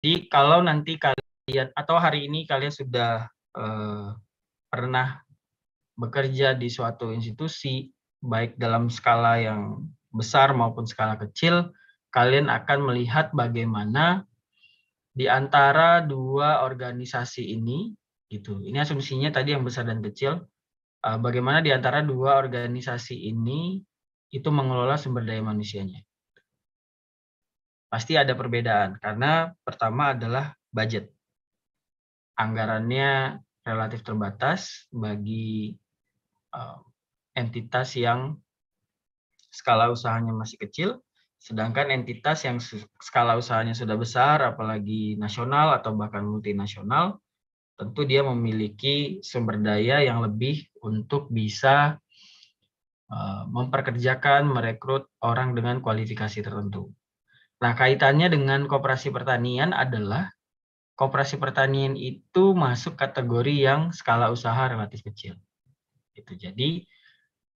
Jadi kalau nanti kalian atau hari ini kalian sudah pernah bekerja di suatu institusi, baik dalam skala yang besar maupun skala kecil, kalian akan melihat bagaimana di antara dua organisasi ini, gitu. Ini asumsinya tadi yang besar dan kecil, bagaimana di antara dua organisasi ini itu mengelola sumber daya manusianya. Pasti ada perbedaan, karena pertama adalah budget. Anggarannya relatif terbatas bagi entitas yang skala usahanya masih kecil, sedangkan entitas yang skala usahanya sudah besar, apalagi nasional atau bahkan multinasional, tentu dia memiliki sumber daya yang lebih untuk bisa memperkerjakan, merekrut orang dengan kualifikasi tertentu. Nah, kaitannya dengan koperasi pertanian adalah koperasi pertanian itu masuk kategori yang skala usaha relatif kecil. Gitu. Jadi,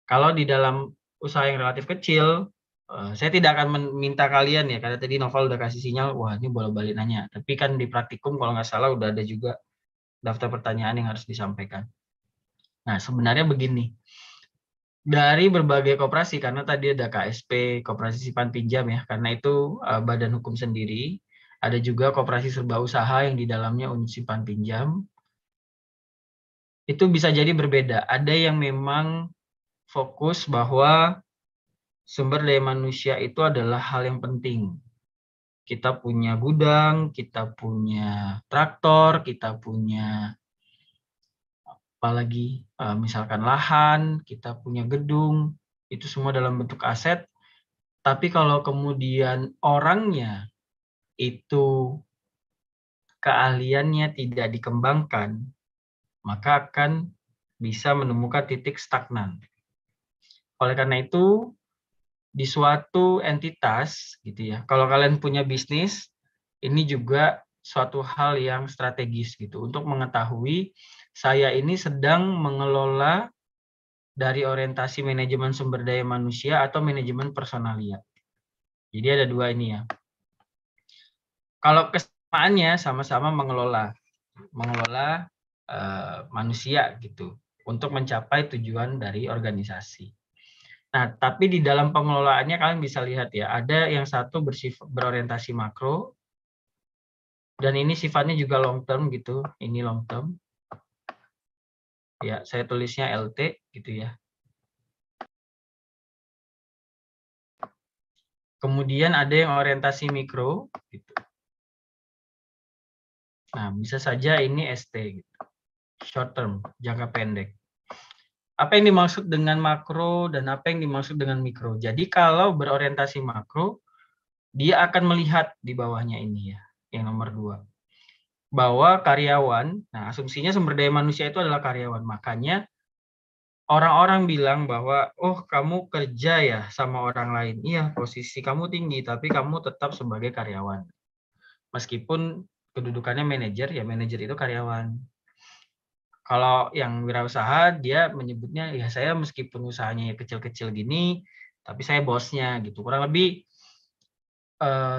kalau di dalam usaha yang relatif kecil, saya tidak akan meminta kalian ya, karena tadi Noval udah kasih sinyal, wah ini bolak-balik nanya. Tapi kan di praktikum kalau nggak salah udah ada juga daftar pertanyaan yang harus disampaikan. Nah, sebenarnya begini. Dari berbagai koperasi, karena tadi ada KSP, Koperasi Simpan Pinjam ya, karena itu badan hukum sendiri. Ada juga koperasi serba usaha yang di dalamnya unit simpan pinjam. Itu bisa jadi berbeda. Ada yang memang fokus bahwa sumber daya manusia itu adalah hal yang penting. Kita punya gudang, kita punya traktor, kita punya apalagi misalkan lahan, kita punya gedung, itu semua dalam bentuk aset. Tapi kalau kemudian orangnya itu keahliannya tidak dikembangkan, maka akan bisa menemukan titik stagnan. Oleh karena itu, di suatu entitas gitu ya, kalau kalian punya bisnis, ini juga suatu hal yang strategis gitu untuk mengetahui saya ini sedang mengelola dari orientasi manajemen sumber daya manusia atau manajemen personalia. Jadi ada dua ini ya. Kalau kesamaannya sama-sama mengelola manusia gitu untuk mencapai tujuan dari organisasi. Nah, tapi di dalam pengelolaannya kalian bisa lihat ya, ada yang satu berorientasi makro, dan ini sifatnya juga long term gitu, ini long term. Ya, saya tulisnya LT gitu ya. Kemudian ada yang orientasi mikro gitu. Nah, bisa saja ini ST gitu. Short term, jangka pendek. Apa yang dimaksud dengan makro dan apa yang dimaksud dengan mikro? Jadi kalau berorientasi makro, dia akan melihat di bawahnya ini ya, yang nomor 2. Bahwa karyawan, nah asumsinya sumber daya manusia itu adalah karyawan. Makanya orang-orang bilang bahwa, oh kamu kerja ya sama orang lain. Iya, posisi kamu tinggi, tapi kamu tetap sebagai karyawan. Meskipun kedudukannya manajer, ya manajer itu karyawan. Kalau yang wirausaha, dia menyebutnya, ya saya meskipun usahanya kecil-kecil gini, tapi saya bosnya gitu. Kurang lebih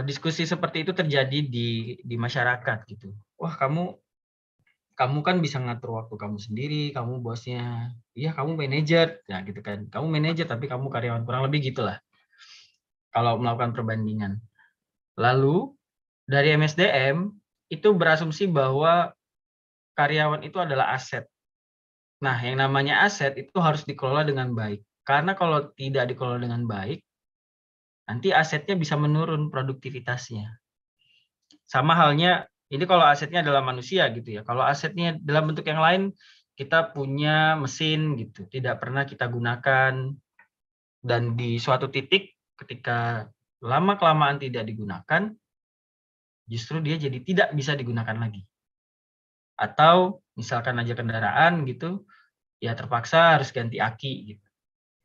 diskusi seperti itu terjadi di masyarakat gitu. Wah kamu kan bisa ngatur waktu kamu sendiri, kamu bosnya, iya kamu manajer, ya gitu kan. Kamu manajer tapi kamu karyawan, kurang lebih gitulah. Kalau melakukan perbandingan. Lalu dari MSDM itu berasumsi bahwa karyawan itu adalah aset. Nah, yang namanya aset itu harus dikelola dengan baik. Karena kalau tidak dikelola dengan baik, nanti asetnya bisa menurun produktivitasnya. Sama halnya, ini kalau asetnya adalah manusia gitu ya. Kalau asetnya dalam bentuk yang lain, kita punya mesin gitu, tidak pernah kita gunakan, dan di suatu titik ketika lama-kelamaan tidak digunakan, justru dia jadi tidak bisa digunakan lagi. Atau misalkan aja kendaraan gitu, ya terpaksa harus ganti aki gitu.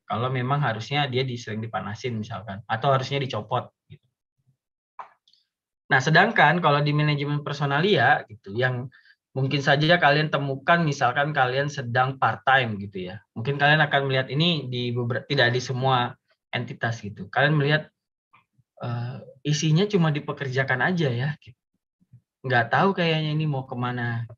Kalau memang harusnya dia sering dipanasin misalkan, atau harusnya dicopot gitu. Nah, sedangkan kalau di manajemen personalia gitu, yang mungkin saja kalian temukan misalkan kalian sedang part time gitu ya. Mungkin kalian akan melihat ini tidak di semua entitas gitu. Kalian melihat isinya cuma dipekerjakan aja ya. Gitu. nggak tahu kayaknya ini mau kemana.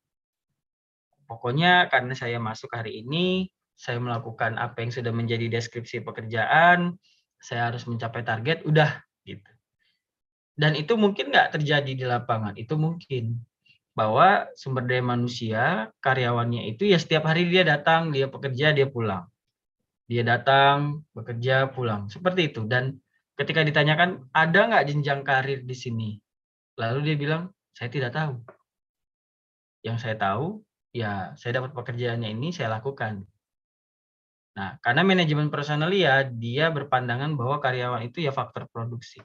Pokoknya karena saya masuk hari ini, saya melakukan apa yang sudah menjadi deskripsi pekerjaan, saya harus mencapai target, udah gitu. Dan itu mungkin nggak terjadi di lapangan, itu mungkin. Bahwa sumber daya manusia, karyawannya itu ya setiap hari dia datang, dia bekerja, dia pulang. Dia datang, bekerja, pulang. Seperti itu. Dan ketika ditanyakan, ada nggak jenjang karir di sini? Lalu dia bilang, saya tidak tahu. Yang saya tahu, ya saya dapat pekerjaannya ini, saya lakukan. Nah, karena manajemen personalia, dia berpandangan bahwa karyawan itu ya faktor produksi.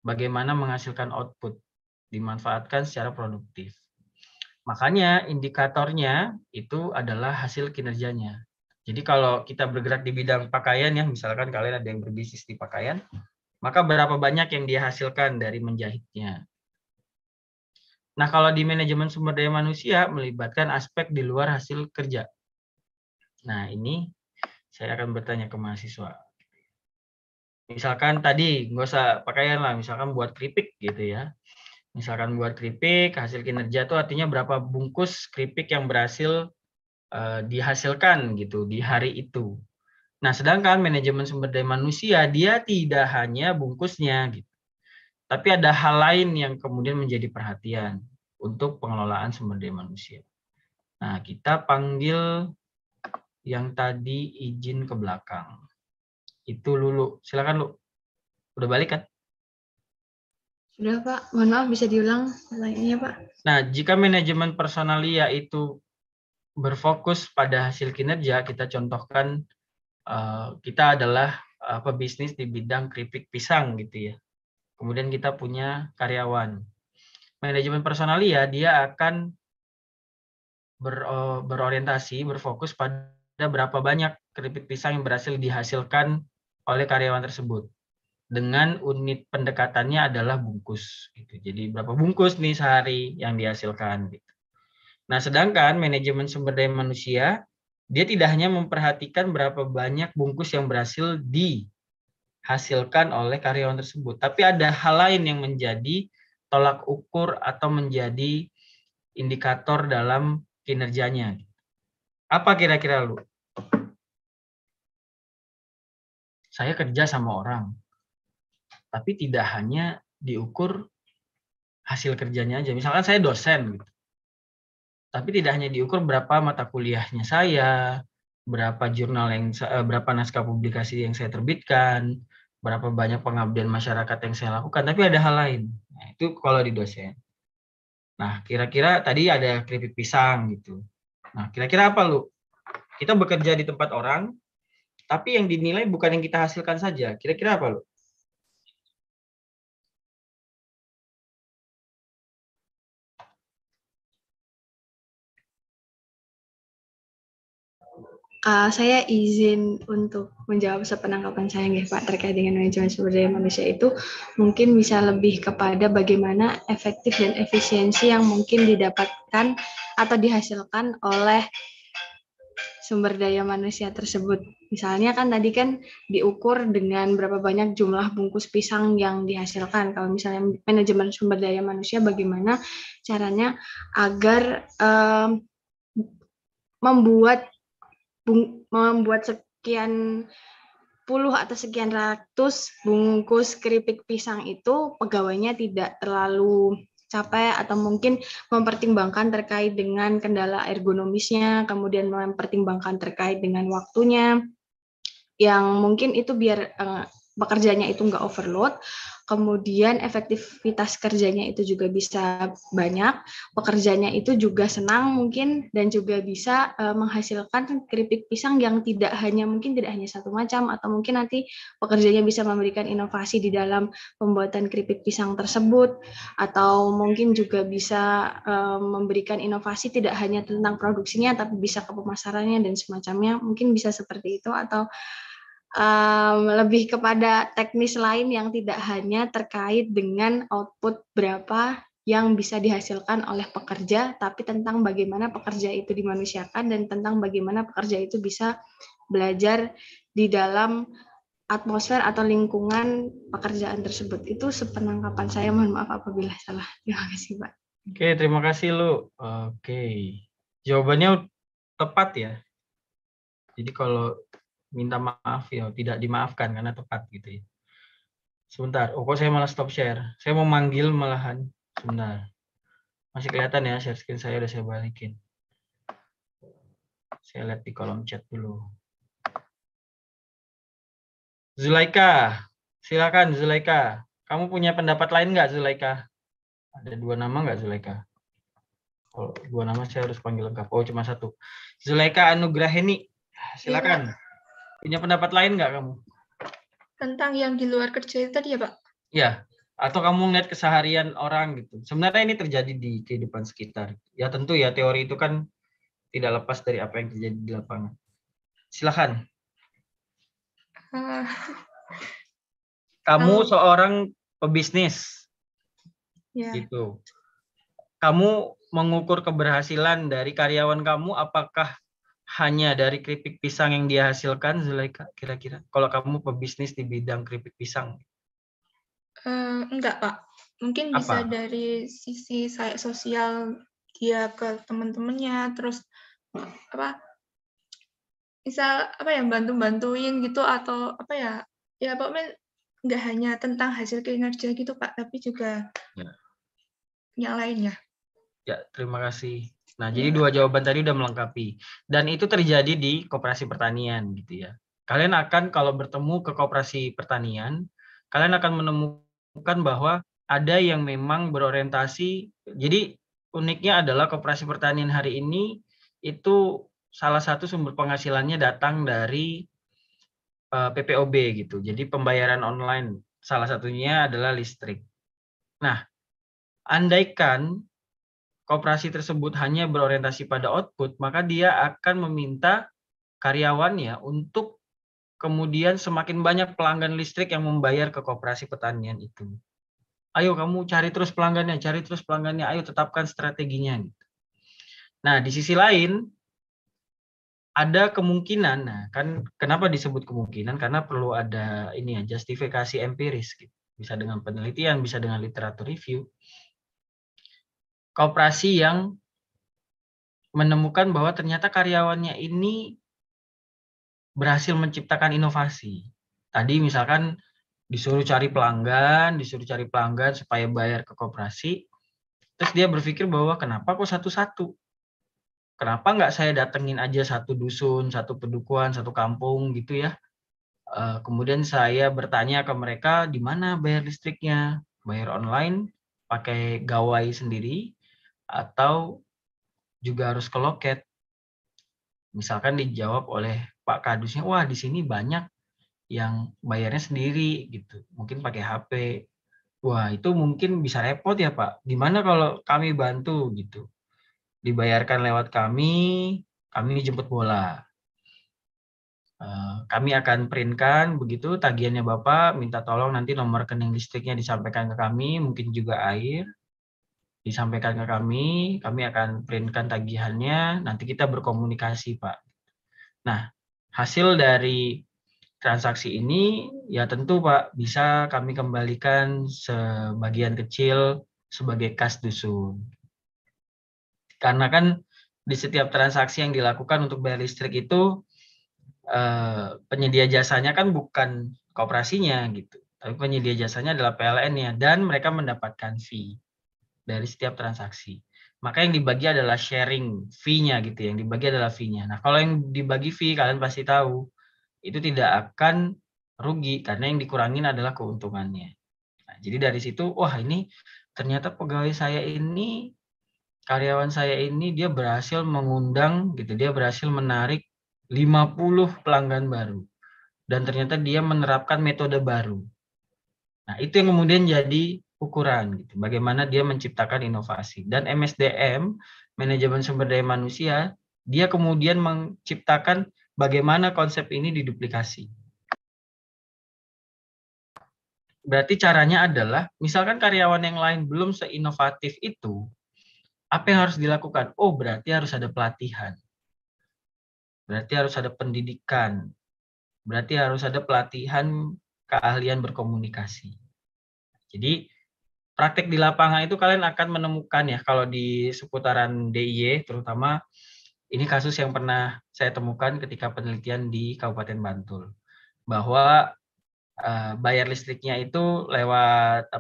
Bagaimana menghasilkan output, dimanfaatkan secara produktif. Makanya indikatornya itu adalah hasil kinerjanya. Jadi kalau kita bergerak di bidang pakaian ya, misalkan kalian ada yang berbisnis di pakaian, maka berapa banyak yang dia hasilkan dari menjahitnya. Nah, kalau di manajemen sumber daya manusia melibatkan aspek di luar hasil kerja. Nah, ini saya akan bertanya ke mahasiswa. Misalkan tadi, nggak usah pakaian lah, misalkan buat keripik gitu ya. Misalkan buat keripik, hasil kinerja itu artinya berapa bungkus keripik yang berhasil dihasilkan gitu di hari itu. Nah, sedangkan manajemen sumber daya manusia, dia tidak hanya bungkusnya gitu. Tapi ada hal lain yang kemudian menjadi perhatian untuk pengelolaan sumber daya manusia. Nah, kita panggil yang tadi izin ke belakang. Itu Lulu. Silakan Lu. Udah balik kan? Sudah Pak, mohon maaf bisa diulang pertanyaannya Pak. Nah, jika manajemen personalia itu berfokus pada hasil kinerja, kita contohkan kita adalah pebisnis di bidang keripik pisang gitu ya. Kemudian kita punya karyawan. Manajemen personalia dia akan berorientasi, berfokus pada berapa banyak keripik pisang yang berhasil dihasilkan oleh karyawan tersebut. Dengan unit pendekatannya adalah bungkus. Gitu. Jadi berapa bungkus nih sehari yang dihasilkan. Gitu. Nah, sedangkan manajemen sumber daya manusia, dia tidak hanya memperhatikan berapa banyak bungkus yang berhasil dihasilkan oleh karyawan tersebut, tapi ada hal lain yang menjadi tolak ukur atau menjadi indikator dalam kinerjanya. Apa kira-kira Lu? Saya kerja sama orang, tapi tidak hanya diukur hasil kerjanya aja. Misalkan saya dosen, gitu. Tapi tidak hanya diukur berapa mata kuliahnya saya, berapa jurnal yang, berapa naskah publikasi yang saya terbitkan, berapa banyak pengabdian masyarakat yang saya lakukan, tapi ada hal lain. Nah, itu kalau di dosen. Nah, kira-kira tadi ada keripik pisang gitu. Nah, kira-kira apa Lu? Kita bekerja di tempat orang, tapi yang dinilai bukan yang kita hasilkan saja. Kira-kira apa Lu? Saya izin untuk menjawab sepenangkapan saya nggih Pak terkait dengan manajemen sumber daya manusia itu mungkin bisa lebih kepada bagaimana efektif dan efisiensi yang mungkin didapatkan atau dihasilkan oleh sumber daya manusia tersebut. Misalnya kan tadi kan diukur dengan berapa banyak jumlah bungkus pisang yang dihasilkan. Kalau misalnya manajemen sumber daya manusia bagaimana caranya agar membuat sekian puluh atau sekian ratus bungkus keripik pisang itu pegawainya tidak terlalu capek atau mungkin mempertimbangkan terkait dengan kendala ergonomisnya, kemudian mempertimbangkan terkait dengan waktunya, yang mungkin itu biar pekerjaannya itu nggak overload, kemudian efektivitas kerjanya itu juga bisa banyak, pekerjanya itu juga senang mungkin, dan juga bisa menghasilkan keripik pisang yang tidak hanya satu macam, atau mungkin nanti pekerjanya bisa memberikan inovasi di dalam pembuatan keripik pisang tersebut, atau mungkin juga bisa memberikan inovasi tidak hanya tentang produksinya, tapi bisa ke pemasarannya dan semacamnya, mungkin bisa seperti itu, atau lebih kepada teknis lain yang tidak hanya terkait dengan output berapa yang bisa dihasilkan oleh pekerja, tapi tentang bagaimana pekerja itu dimanusiakan dan tentang bagaimana pekerja itu bisa belajar di dalam atmosfer atau lingkungan pekerjaan tersebut. Itu sepenangkapan saya, mohon maaf apabila salah. Terima kasih, Pak. Oke, terima kasih Lu. Oke, jawabannya tepat ya. Jadi kalau minta maaf ya tidak dimaafkan karena tepat gitu ya. Sebentar, kok saya malah stop share. Saya mau manggil malahan. Sebentar. Masih kelihatan ya share screen saya udah saya balikin. Saya lihat di kolom chat dulu. Zulaika, silakan Zulaika. Kamu punya pendapat lain nggak Zulaika? Ada 2 nama nggak Zulaika? Kalau 2 nama saya harus panggil lengkap. Oh cuma 1. Zulaika Anugraheni, silakan. Punya pendapat lain nggak kamu? Tentang yang di luar kerja itu tadi ya Pak? Ya, atau kamu ngeliat keseharian orang gitu. Sebenarnya ini terjadi di kehidupan sekitar. Ya tentu ya teori itu kan tidak lepas dari apa yang terjadi di lapangan. Silakan. Kamu seorang pebisnis, Ya. gitu. Kamu mengukur keberhasilan dari karyawan kamu, apakah hanya dari keripik pisang yang dia hasilkan, Zulaika, kira-kira? Kalau kamu pebisnis di bidang keripik pisang. Enggak Pak, mungkin bisa Apa? dari sisi saya sosial dia ke teman-temannya, terus apa? Bisa apa ya bantu-bantuin gitu atau apa ya? Ya pokoknya nggak hanya tentang hasil kinerja gitu Pak, tapi juga yang lainnya. Ya, terima kasih. Nah, jadi 2 jawaban tadi udah melengkapi. Dan itu terjadi di koperasi pertanian gitu ya. Kalian akan kalau bertemu ke koperasi pertanian, kalian akan menemukan bahwa ada yang memang berorientasi. Jadi uniknya adalah koperasi pertanian hari ini itu salah satu sumber penghasilannya datang dari PPOB gitu. Jadi pembayaran online salah satunya adalah listrik. Nah, andaikan koperasi tersebut hanya berorientasi pada output, maka dia akan meminta karyawannya untuk kemudian semakin banyak pelanggan listrik yang membayar ke koperasi pertanian itu. Ayo kamu cari terus pelanggannya, ayo tetapkan strateginya. Nah, di sisi lain, ada kemungkinan, nah kan kenapa disebut kemungkinan? Karena perlu ada ini ya, justifikasi empiris. Gitu. Bisa dengan penelitian, bisa dengan literatur review. Koperasi yang menemukan bahwa ternyata karyawannya ini berhasil menciptakan inovasi. Tadi misalkan disuruh cari pelanggan supaya bayar ke koperasi, terus dia berpikir bahwa kenapa kok satu-satu? Kenapa nggak saya datengin aja satu dusun, satu pedukuhan, satu kampung gitu ya? Kemudian saya bertanya ke mereka di mana bayar listriknya, bayar online, pakai gawai sendiri, atau juga harus ke loket. Misalkan dijawab oleh Pak Kadusnya, wah di sini banyak yang bayarnya sendiri gitu, mungkin pakai HP. Wah itu mungkin bisa repot ya Pak. Gimana kalau kami bantu gitu, dibayarkan lewat kami jemput bola. Kami akan printkan begitu tagihannya Bapak, minta tolong nanti nomor rekening listriknya disampaikan ke kami, mungkin juga air disampaikan ke kami akan printkan tagihannya, nanti kita berkomunikasi Pak. Nah, hasil dari transaksi ini ya tentu Pak bisa kami kembalikan sebagian kecil sebagai kas dusun. Karena kan di setiap transaksi yang dilakukan untuk bayar listrik itu penyedia jasanya kan bukan koperasinya gitu, tapi penyedia jasanya adalah PLN-nya dan mereka mendapatkan fee dari setiap transaksi. Maka yang dibagi adalah sharing fee-nya gitu, yang dibagi adalah fee-nya. Nah, kalau yang dibagi fee kalian pasti tahu itu tidak akan rugi karena yang dikurangin adalah keuntungannya. Nah, jadi dari situ, wah ini ternyata pegawai saya ini, karyawan saya ini dia berhasil mengundang gitu, dia berhasil menarik 50 pelanggan baru. Dan ternyata dia menerapkan metode baru. Nah, itu yang kemudian jadi ukuran gitu, bagaimana dia menciptakan inovasi. Dan MSDM, manajemen sumber daya manusia, dia kemudian menciptakan bagaimana konsep ini diduplikasi. Berarti caranya adalah, misalkan karyawan yang lain belum seinovatif itu, apa yang harus dilakukan? Oh, berarti harus ada pelatihan. Berarti harus ada pendidikan. Berarti harus ada pelatihan keahlian berkomunikasi. Jadi praktek di lapangan itu kalian akan menemukan ya, kalau di seputaran DIY terutama, ini kasus yang pernah saya temukan ketika penelitian di Kabupaten Bantul, bahwa bayar listriknya itu lewat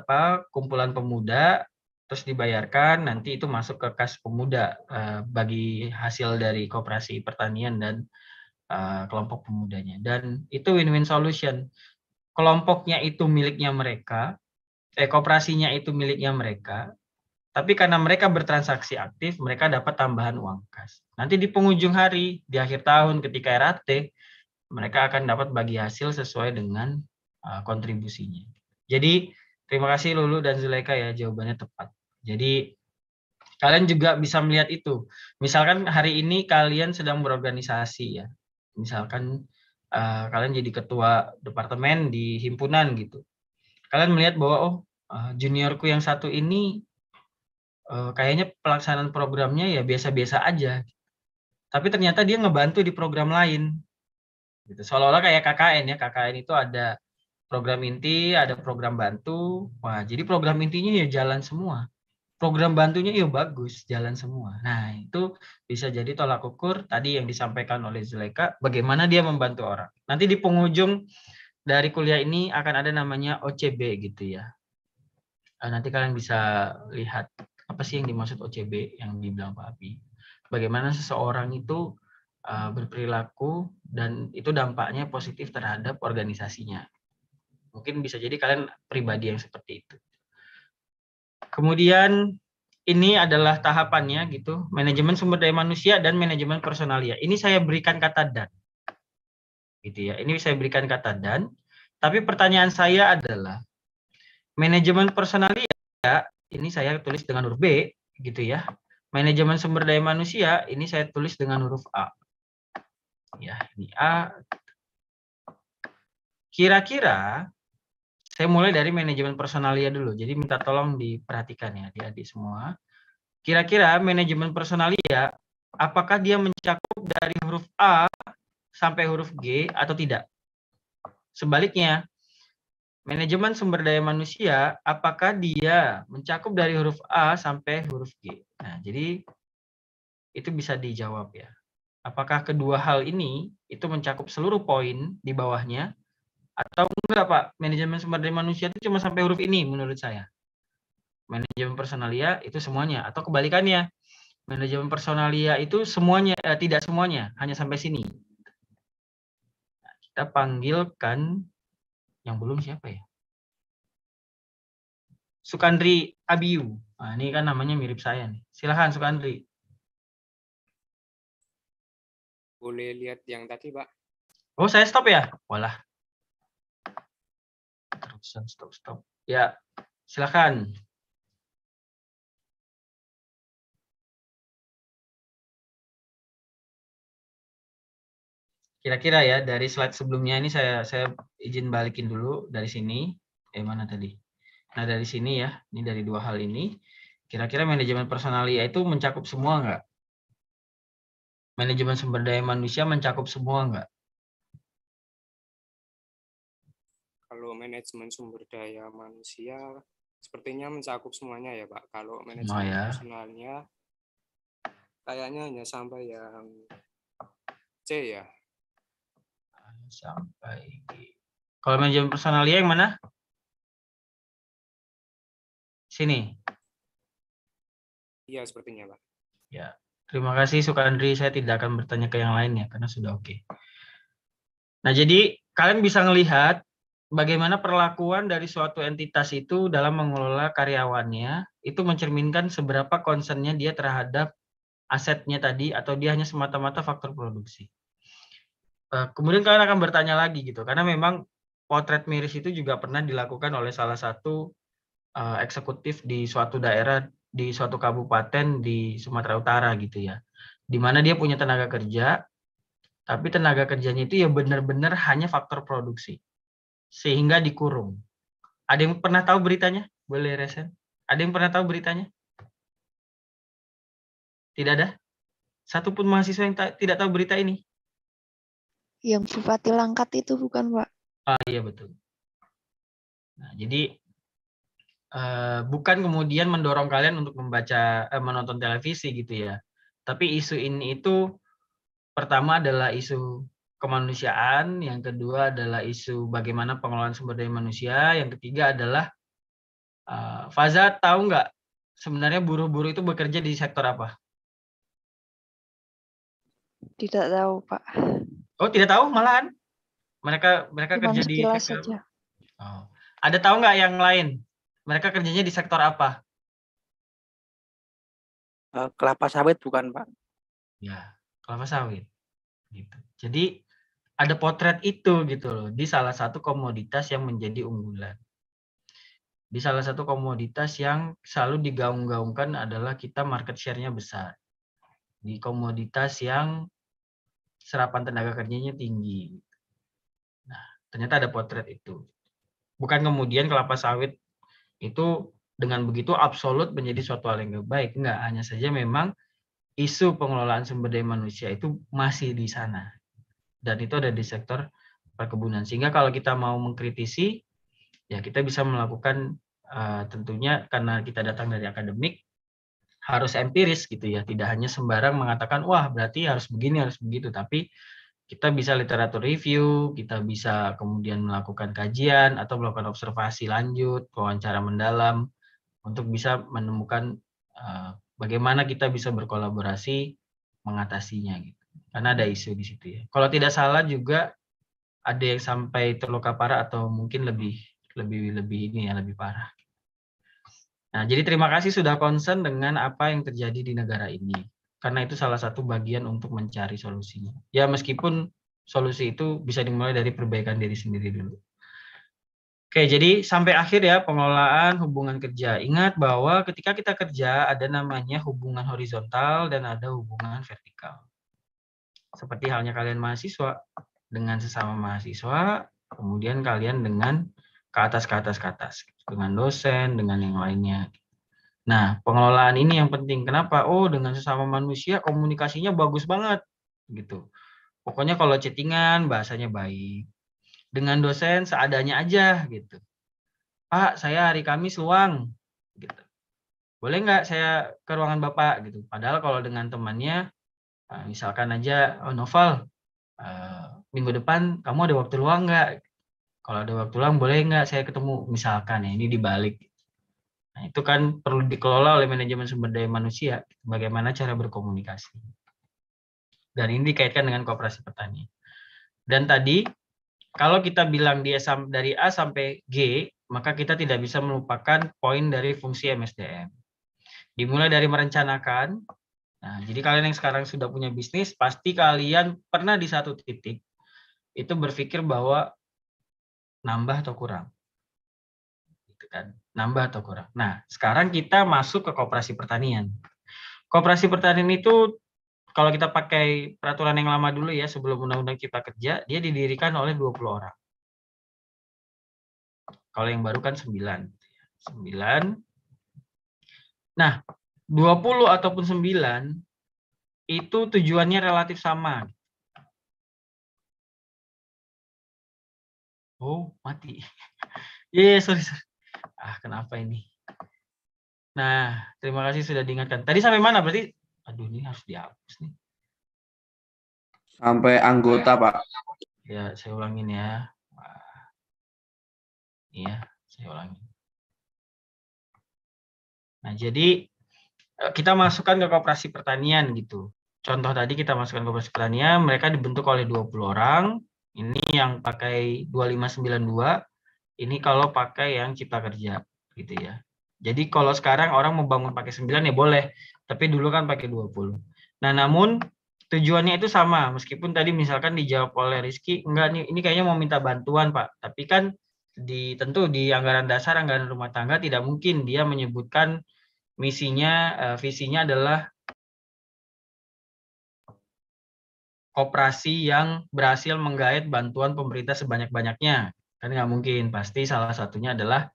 kumpulan pemuda, terus dibayarkan, nanti itu masuk ke kas pemuda bagi hasil dari koperasi pertanian dan kelompok pemudanya. Dan itu win-win solution. Kelompoknya itu miliknya mereka, koperasinya itu miliknya mereka, tapi karena mereka bertransaksi aktif, mereka dapat tambahan uang kas. Nanti di penghujung hari, di akhir tahun ketika RAT, mereka akan dapat bagi hasil sesuai dengan kontribusinya. Jadi, terima kasih Lulu dan Zulaika ya, jawabannya tepat. Jadi, kalian juga bisa melihat itu. Misalkan hari ini kalian sedang berorganisasi ya. Misalkan kalian jadi ketua departemen di himpunan gitu. Kalian melihat bahwa juniorku yang satu ini kayaknya pelaksanaan programnya ya biasa-biasa aja. Tapi ternyata dia ngebantu di program lain. Gitu. Seolah-olah kayak KKN ya. KKN itu ada program inti, ada program bantu. Wah, jadi program intinya ya jalan semua. Program bantunya ya bagus, jalan semua. Nah, itu bisa jadi tolak ukur tadi yang disampaikan oleh Zulaika, bagaimana dia membantu orang. Nanti di penghujung dari kuliah ini akan ada namanya OCB gitu ya. Nanti kalian bisa lihat apa sih yang dimaksud OCB yang dibilang Pak Abi. Bagaimana seseorang itu berperilaku dan itu dampaknya positif terhadap organisasinya. Mungkin bisa jadi kalian pribadi yang seperti itu. Kemudian ini adalah tahapannya gitu, manajemen sumber daya manusia dan manajemen personalia. Ini saya berikan kata dan. Gitu ya. Ini saya berikan kata dan, tapi pertanyaan saya adalah manajemen personalia ini saya tulis dengan huruf B gitu ya. Manajemen sumber daya manusia ini saya tulis dengan huruf A. Ya, ini A. Kira-kira saya mulai dari manajemen personalia dulu. Jadi minta tolong diperhatikan ya adik-adik semua. Kira-kira manajemen personalia apakah dia mencakup dari huruf A sampai huruf G atau tidak? Sebaliknya, manajemen sumber daya manusia apakah dia mencakup dari huruf A sampai huruf G? Nah, jadi itu bisa dijawab ya. Apakah kedua hal ini itu mencakup seluruh poin di bawahnya atau enggak Pak? Manajemen sumber daya manusia itu cuma sampai huruf ini menurut saya. Manajemen personalia itu semuanya atau kebalikannya. Manajemen personalia itu semuanya tidak semuanya, hanya sampai sini. Nah, kita panggilkan yang belum siapa ya? Sukandri Abiu. Nah, ini kan namanya mirip saya nih. Silahkan Sukandri. Boleh lihat yang tadi, Pak? Oh, saya stop ya? Walah. Terusan stop. Ya, silahkan. Kira-kira ya dari slide sebelumnya ini saya izin balikin dulu dari sini. Mana tadi? Nah dari sini ya, ini dari dua hal ini. Kira-kira manajemen personalia itu mencakup semua nggak? Manajemen sumber daya manusia mencakup semua nggak? Kalau manajemen sumber daya manusia sepertinya mencakup semuanya ya Pak. Kalau manajemen personalnya kayaknya hanya sampai yang C ya. Sampai G. Kalau manajemen personalia yang mana? Sini. Iya sepertinya Pak. Ya, terima kasih Sukandri. Saya tidak akan bertanya ke yang lain ya karena sudah oke. Nah jadi kalian bisa melihat bagaimana perlakuan dari suatu entitas itu dalam mengelola karyawannya itu mencerminkan seberapa concernnya dia terhadap asetnya tadi atau dia hanya semata-mata faktor produksi. Kemudian kalian akan bertanya lagi gitu karena memang potret miris itu juga pernah dilakukan oleh salah satu eksekutif di suatu daerah di suatu kabupaten di Sumatera Utara gitu ya, di mana dia punya tenaga kerja tapi tenaga kerjanya itu ya benar-benar hanya faktor produksi sehingga dikurung. Ada yang pernah tahu beritanya? Boleh resen? Ada yang pernah tahu beritanya? Tidak ada? Satupun mahasiswa yang tidak tahu berita ini? Yang Bupati Langkat itu bukan, Pak? Ah, iya betul. Nah, jadi bukan kemudian mendorong kalian untuk menonton televisi gitu ya. Tapi isu ini itu pertama adalah isu kemanusiaan, yang kedua adalah isu bagaimana pengelolaan sumber daya manusia, yang ketiga adalah Faza tahu nggak sebenarnya buruh-buruh itu bekerja di sektor apa? Tidak tahu, Pak. Oh, tidak tahu malahan? Mereka Cuman kerja di sekilas sektor saja. Oh. Ada tahu nggak yang lain? Mereka kerjanya di sektor apa? Kelapa sawit bukan, Pak? Ya, kelapa sawit. Gitu. Jadi ada potret itu gitu loh di salah satu komoditas yang menjadi unggulan. Di salah satu komoditas yang selalu digaung-gaungkan adalah kita market share-nya besar. Di komoditas yang serapan tenaga kerjanya tinggi. Nah, ternyata ada potret itu. Bukan kemudian kelapa sawit itu dengan begitu absolut menjadi suatu hal yang baik. Enggak, hanya saja memang isu pengelolaan sumber daya manusia itu masih di sana. Dan itu ada di sektor perkebunan. Sehingga kalau kita mau mengkritisi, ya kita bisa melakukan tentunya karena kita datang dari akademik, harus empiris gitu ya. Tidak hanya sembarang mengatakan, wah berarti harus begini, harus begitu. Tapi kita bisa literatur review, kita bisa kemudian melakukan kajian atau melakukan observasi lanjut, wawancara mendalam untuk bisa menemukan bagaimana kita bisa berkolaborasi mengatasinya gitu. Karena ada isu di situ ya. Kalau tidak salah juga ada yang sampai terluka parah atau mungkin lebih ini ya, lebih parah. Nah, jadi terima kasih sudah concern dengan apa yang terjadi di negara ini. Karena itu salah satu bagian untuk mencari solusinya. Ya meskipun solusi itu bisa dimulai dari perbaikan diri sendiri dulu. Oke, jadi sampai akhir ya pengelolaan hubungan kerja. Ingat bahwa ketika kita kerja ada namanya hubungan horizontal dan ada hubungan vertikal. Seperti halnya kalian mahasiswa dengan sesama mahasiswa, kemudian kalian dengan ke atas, dengan dosen, dengan yang lainnya. Nah, pengelolaan ini yang penting. Kenapa? Oh, dengan sesama manusia komunikasinya bagus banget gitu. Pokoknya kalau chattingan bahasanya baik. Dengan dosen seadanya aja gitu. Pak, saya hari Kamis luang gitu. Boleh nggak saya ke ruangan Bapak gitu. Padahal kalau dengan temannya misalkan aja, oh Noval, minggu depan kamu ada waktu luang nggak? Kalau ada waktu luang boleh nggak saya ketemu? Misalkan ya, ini dibalik. Nah, itu kan perlu dikelola oleh manajemen sumber daya manusia, bagaimana cara berkomunikasi. Dan ini dikaitkan dengan koperasi petani. Dan tadi, kalau kita bilang dari A sampai G, maka kita tidak bisa melupakan poin dari fungsi MSDM. Dimulai dari merencanakan. Nah, jadi kalian yang sekarang sudah punya bisnis, pasti kalian pernah di satu titik itu berpikir bahwa nambah atau kurang. Gitu kan. Nambah atau kurang. Nah, sekarang kita masuk ke koperasi pertanian. Koperasi pertanian itu kalau kita pakai peraturan yang lama dulu ya, sebelum Undang-Undang Cipta Kerja, dia didirikan oleh 20 orang. Kalau yang baru kan 9. Nah, 20 ataupun 9 itu tujuannya relatif sama. Oh, mati. Sorry. Kenapa ini? Nah, terima kasih sudah diingatkan. Tadi sampai mana berarti? Aduh, ini harus dihapus nih. Sampai anggota, Pak. Ya, saya ulangin ya. Iya, saya ulangin. Nah, jadi kita masukkan ke koperasi pertanian gitu. Contoh tadi kita masukkan ke koperasi pertanian, mereka dibentuk oleh 20 orang. Ini yang pakai 2592, ini kalau pakai yang Cipta Kerja gitu ya. Jadi kalau sekarang orang membangun pakai 9 ya boleh, tapi dulu kan pakai 20. Nah, namun tujuannya itu sama, meskipun tadi misalkan dijawab oleh Rizky, enggak nih, ini kayaknya mau minta bantuan Pak, tapi kan tentu di anggaran dasar, anggaran rumah tangga tidak mungkin dia menyebutkan misinya, visinya adalah koperasi yang berhasil menggait bantuan pemerintah sebanyak-banyaknya. Kan nggak mungkin, pasti salah satunya adalah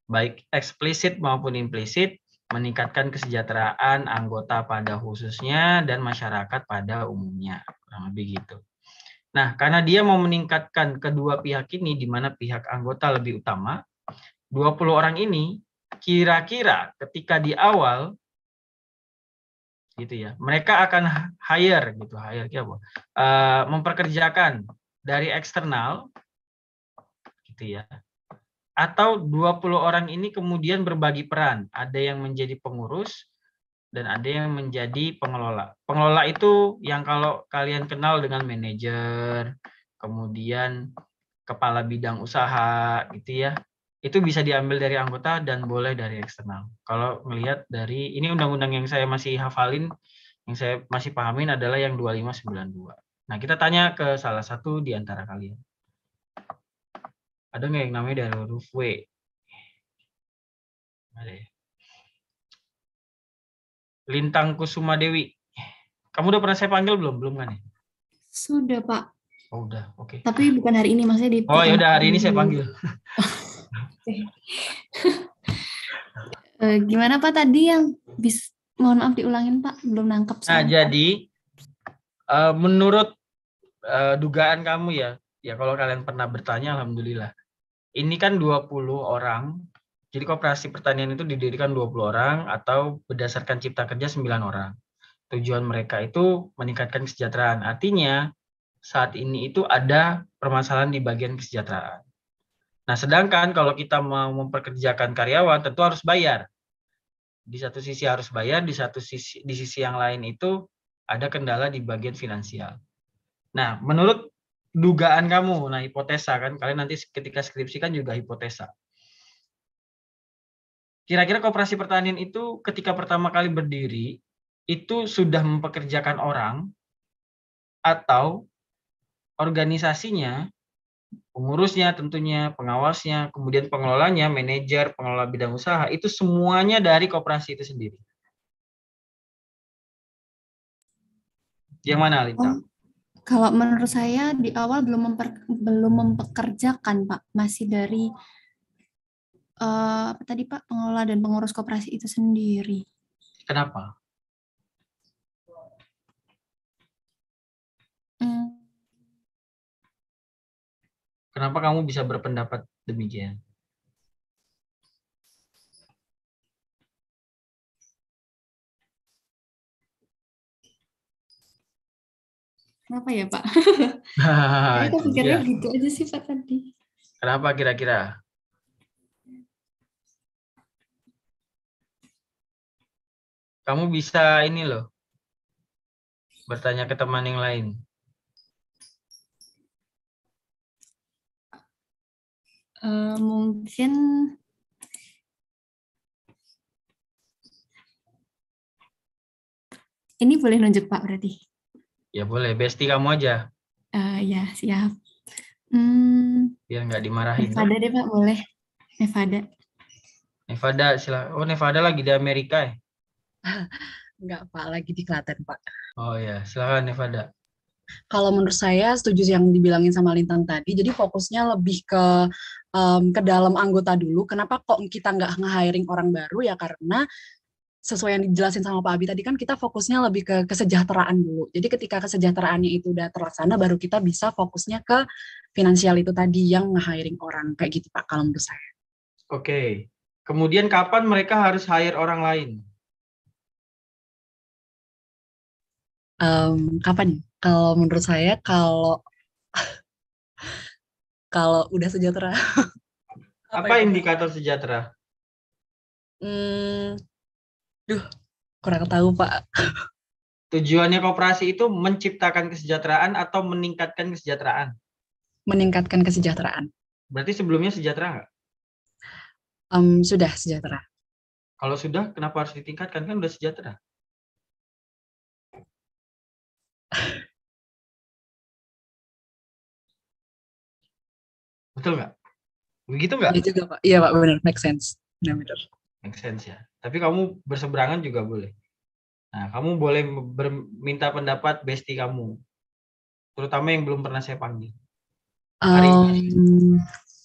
baik eksplisit maupun implisit meningkatkan kesejahteraan anggota pada khususnya dan masyarakat pada umumnya, kurang lebih gitu. Nah, karena dia mau meningkatkan kedua pihak ini, di mana pihak anggota lebih utama, 20 orang ini kira-kira ketika di awal gitu ya, mereka akan hire gitu, hire apa? Memperkerjakan dari eksternal gitu ya. Atau 20 orang ini kemudian berbagi peran, ada yang menjadi pengurus dan ada yang menjadi pengelola. Pengelola itu yang kalau kalian kenal dengan manajer, kemudian kepala bidang usaha gitu ya. Itu bisa diambil dari anggota dan boleh dari eksternal. Kalau melihat dari ini undang-undang yang saya masih hafalin, yang saya masih pahamin adalah yang 2592. Nah, kita tanya ke salah satu di antara kalian. Ada nggak yang namanya dari huruf W? Ada ya? Lintang Kusuma Dewi. Kamu udah pernah saya panggil belum? Belum kan ya? Sudah, Pak. Oh, udah. Oke. Tapi bukan hari ini, maksudnya di Oh, ya udah, hari ini saya dulu. panggil. Gimana Pak tadi yang mohon maaf diulangin Pak, belum nangkep Nah, soalnya. jadi menurut dugaan kamu ya kalau kalian pernah bertanya, alhamdulillah. Ini kan 20 orang. Jadi koperasi pertanian itu didirikan 20 orang atau berdasarkan cipta kerja 9 orang. Tujuan mereka itu meningkatkan kesejahteraan. Artinya saat ini itu ada permasalahan di bagian kesejahteraan. Nah, sedangkan kalau kita mau memperkerjakan karyawan tentu harus bayar. Di satu sisi harus bayar, di sisi yang lain itu ada kendala di bagian finansial. Nah, menurut dugaan kamu, nah hipotesa kan, kalian nanti ketika skripsi kan juga hipotesa. Kira-kira koperasi pertanian itu ketika pertama kali berdiri, itu sudah mempekerjakan orang, atau organisasinya, pengurusnya tentunya, pengawasnya, kemudian pengelolanya, manajer, pengelola bidang usaha, itu semuanya dari koperasi itu sendiri. Yang mana, Lintang? Kalau menurut saya di awal belum mempekerjakan Pak, masih dari apa tadi Pak, pengelola dan pengurus koperasi itu sendiri. Kenapa? Kenapa kamu bisa berpendapat demikian? Kenapa ya Pak? Nah, Saya pikirnya gitu aja sih Pak tadi. Kenapa kira-kira? Kamu bisa ini loh, bertanya ke teman yang lain. Mungkin ini boleh nunjuk Pak berarti? Ya boleh, bestie kamu aja. Ya siap. Biar nggak dimarahin. Nevada deh Pak, boleh. Nevada. Nevada, silakan. Oh, Nevada lagi di Amerika ya? Enggak Pak, lagi di Klaten Pak. Oh ya, silakan Nevada. Kalau menurut saya setuju yang dibilangin sama Lintang tadi, jadi fokusnya lebih ke dalam anggota dulu. Kenapa kok kita nggak nge-hiring orang baru ya? Karena sesuai yang dijelasin sama Pak Abi tadi kan kita fokusnya lebih ke kesejahteraan dulu. Jadi ketika kesejahteraannya itu udah terlaksana, baru kita bisa fokusnya ke finansial itu tadi yang nge-hiring orang. Kayak gitu Pak, kalau menurut saya. Oke. Kemudian kapan mereka harus hire orang lain? Kapan? Kalau menurut saya, kalau udah sejahtera. Apa indikator sejahtera? Kurang tahu Pak. Tujuannya koperasi itu menciptakan kesejahteraan atau meningkatkan kesejahteraan? Meningkatkan kesejahteraan. Berarti sebelumnya sejahtera nggak? Sudah sejahtera. Kalau sudah, kenapa harus ditingkatkan? Kan udah sejahtera. Betul nggak? Begitu nggak? Iya juga Pak. Iya Pak, benar. Make sense. Benar-benar. Make sense ya. Tapi kamu berseberangan juga boleh. Nah, kamu boleh minta pendapat bestie kamu. Terutama yang belum pernah saya panggil.